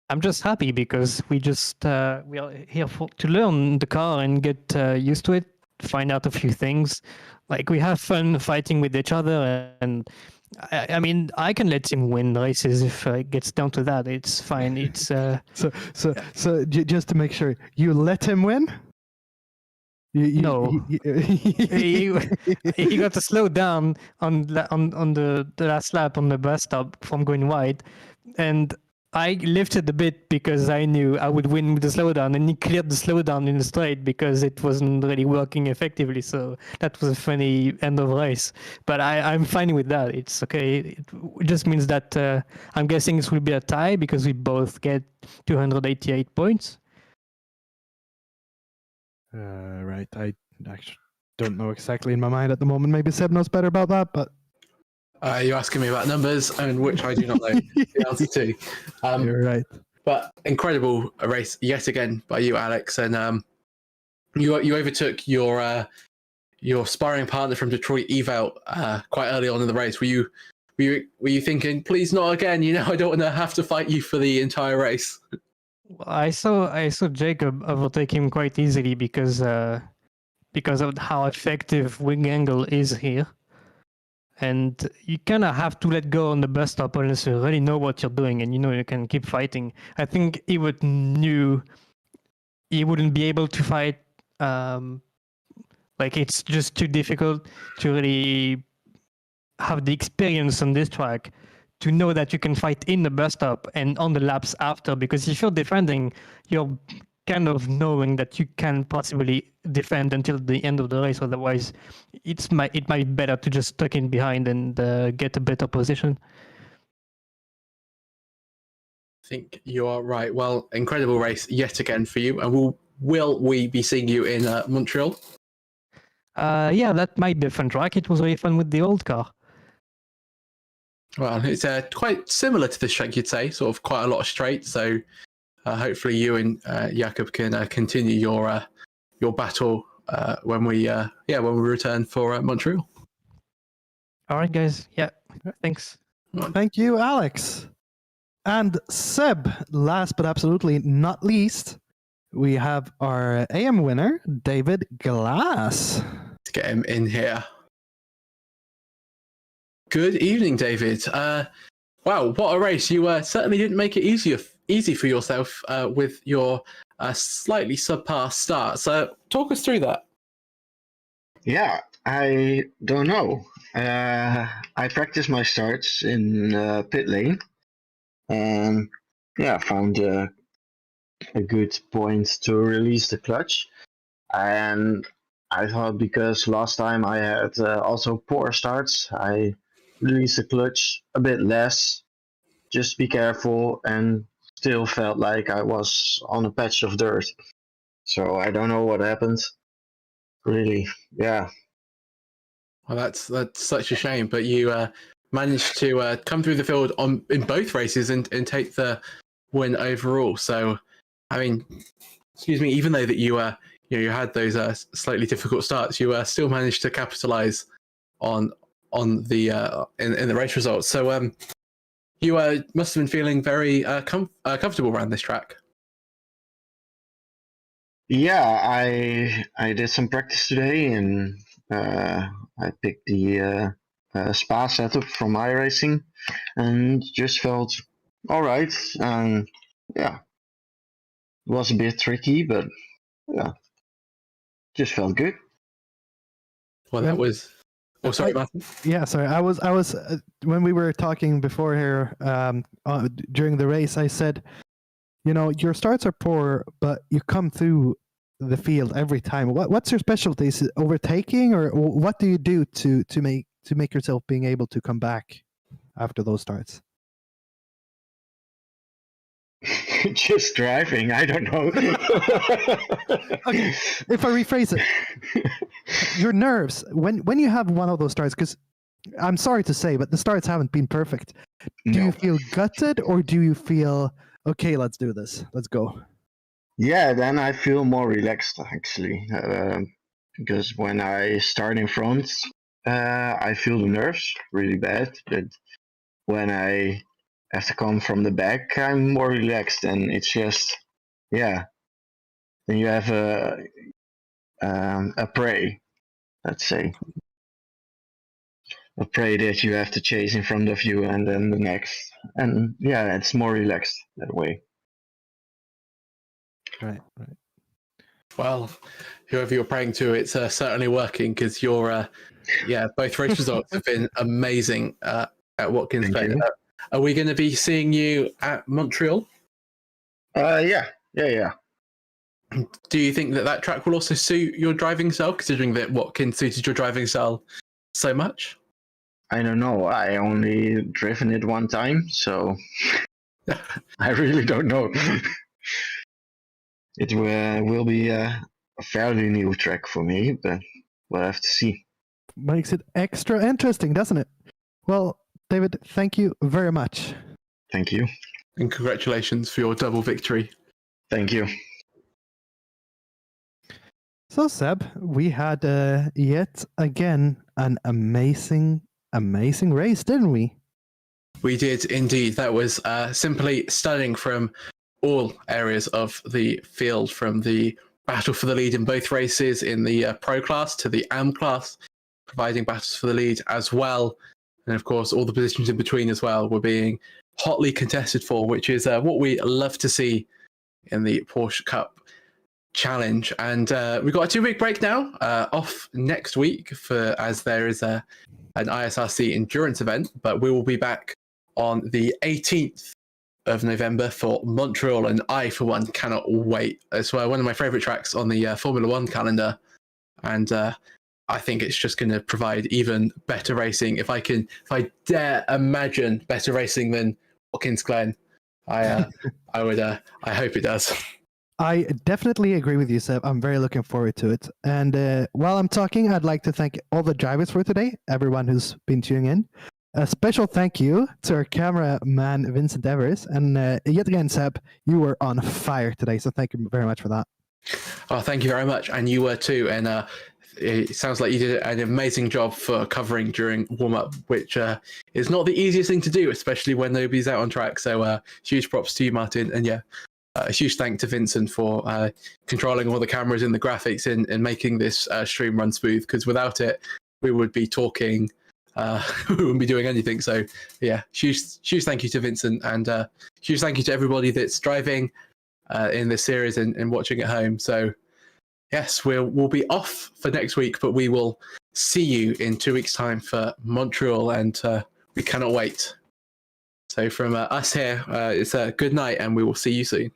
I'm just happy because we are here to learn the car and get used to it, find out a few things. Like we have fun fighting with each other, and I mean I can let him win races if it gets down to that. It's fine. It's So just to make sure, you let him win? No. he got to slow down on the last lap on the bus stop from going wide, and I lifted a bit because I knew I would win with the slowdown, and he cleared the slowdown in the straight because it wasn't really working effectively. So that was a funny end of race. But I'm fine with that. It's okay. It just means that I'm guessing it will be a tie because we both get 288 points. Right. I actually don't know exactly in my mind at the moment. Maybe Seb knows better about that, but You're asking me about numbers, and which I do not know the answer to. you're right. But incredible race yet again by you, Alex, and you overtook your sparring partner from Detroit, Eval, quite early on in the race. Were you thinking, please not again? You know, I don't want to have to fight you for the entire race. I saw Jacob overtake him quite easily because of how effective wing angle is here. And you kind of have to let go on the bus stop unless you really know what you're doing and you know you can keep fighting. I think Ewart knew he wouldn't be able to fight. Like it's just too difficult to really have the experience on this track to know that you can fight in the bus stop and on the laps after, because if you're defending, you're kind of knowing that you can possibly defend until the end of the race. Otherwise, it might be better to just tuck in behind and get a better position. I think you are right. Well, incredible race yet again for you. And will we be seeing you in Montreal? Yeah, that might be a fun track. It was really fun with the old car. Well, it's quite similar to this track, you'd say, sort of quite a lot of straight. So hopefully you and Jakob can continue your battle when we return for Montreal. All right, guys. Yeah, thanks. Thank you, Alex. And Seb, last but absolutely not least, we have our AM winner, David Glass. Let's get him in here. Good evening, David. Wow, what a race. You certainly didn't make it easy for yourself with your slightly subpar start. So talk us through that. Yeah, I don't know. I practiced my starts in pit lane, and found a good point to release the clutch. And I thought because last time I had also poor starts, I released the clutch a bit less, just be careful, and still felt like I was on a patch of dirt. So I don't know what happened. Really, yeah. Well, that's such a shame, but you managed to come through the field in both races and take the win overall. So, I mean, excuse me, even though that you had those slightly difficult starts, you still managed to capitalize on the in the race results. So you must have been feeling very comfortable around this track. Yeah, I did some practice today, and I picked the spa setup from iRacing, and just felt all right. And yeah, it was a bit tricky, but yeah, just felt good. Well, that was. Oh, sorry, Martin. Yeah, sorry. I was when we were talking before here during the race, I said, you know, your starts are poor, but you come through the field every time. What's your specialty? Is it overtaking, or what do you do to make yourself being able to come back after those starts? Just driving. I don't know. Okay, if I rephrase it, your nerves when you have one of those starts, because I'm sorry to say, but the starts haven't been perfect. Do you feel gutted, or do you feel okay? Let's do this. Let's go. Yeah, then I feel more relaxed actually, because when I start in front, I feel the nerves really bad. But when I have to come from the back, I'm more relaxed, and it's just, yeah. Then you have a prey, let's say, a prey that you have to chase in front of you, and then the next, and yeah, it's more relaxed that way. Right. Well, whoever you're praying to, it's certainly working because your both race results have been amazing at Watkins. Thank you. Are we going to be seeing you at Montreal? Yeah. Do you think that track will also suit your driving style, considering that Watkins suited your driving style so much? I don't know. I only driven it one time, so I really don't know. It will be a fairly new track for me, but we'll have to see. Makes it extra interesting, doesn't it? Well, David, thank you very much. Thank you. And congratulations for your double victory. Thank you. So, Seb, we had yet again an amazing race, didn't we? We did indeed. That was simply stunning from all areas of the field, from the battle for the lead in both races in the pro class to the AM class, providing battles for the lead as well. And of course, all the positions in between as well were being hotly contested for, which is what we love to see in the Porsche Cup Challenge. And we've got a 2-week break now, off next week as there is an ISRC endurance event, but we will be back on the 18th of November for Montreal, and I, for one, cannot wait. It's one of my favorite tracks on the Formula One calendar, and I think it's just going to provide even better racing. If I dare imagine better racing than Watkins Glen, I hope it does. I definitely agree with you, Seb. I'm very looking forward to it. And while I'm talking, I'd like to thank all the drivers for today, everyone who's been tuning in. A special thank you to our cameraman, Vincent Evers. And yet again, Seb, you were on fire today, so thank you very much for that. Oh, thank you very much. And you were too. And it sounds like you did an amazing job for covering during warm-up, which is not the easiest thing to do, especially when nobody's out on track. So huge props to you, Martin. And yeah, a huge thank to Vincent for controlling all the cameras and the graphics and making this stream run smooth, because without it, we would be talking, we wouldn't be doing anything. So yeah, huge thank you to Vincent, and huge thank you to everybody that's driving in this series and watching at home. So yes, we'll be off for next week, but we will see you in 2 weeks' time for Montreal, and we cannot wait. So from us here, it's a good night, and we will see you soon.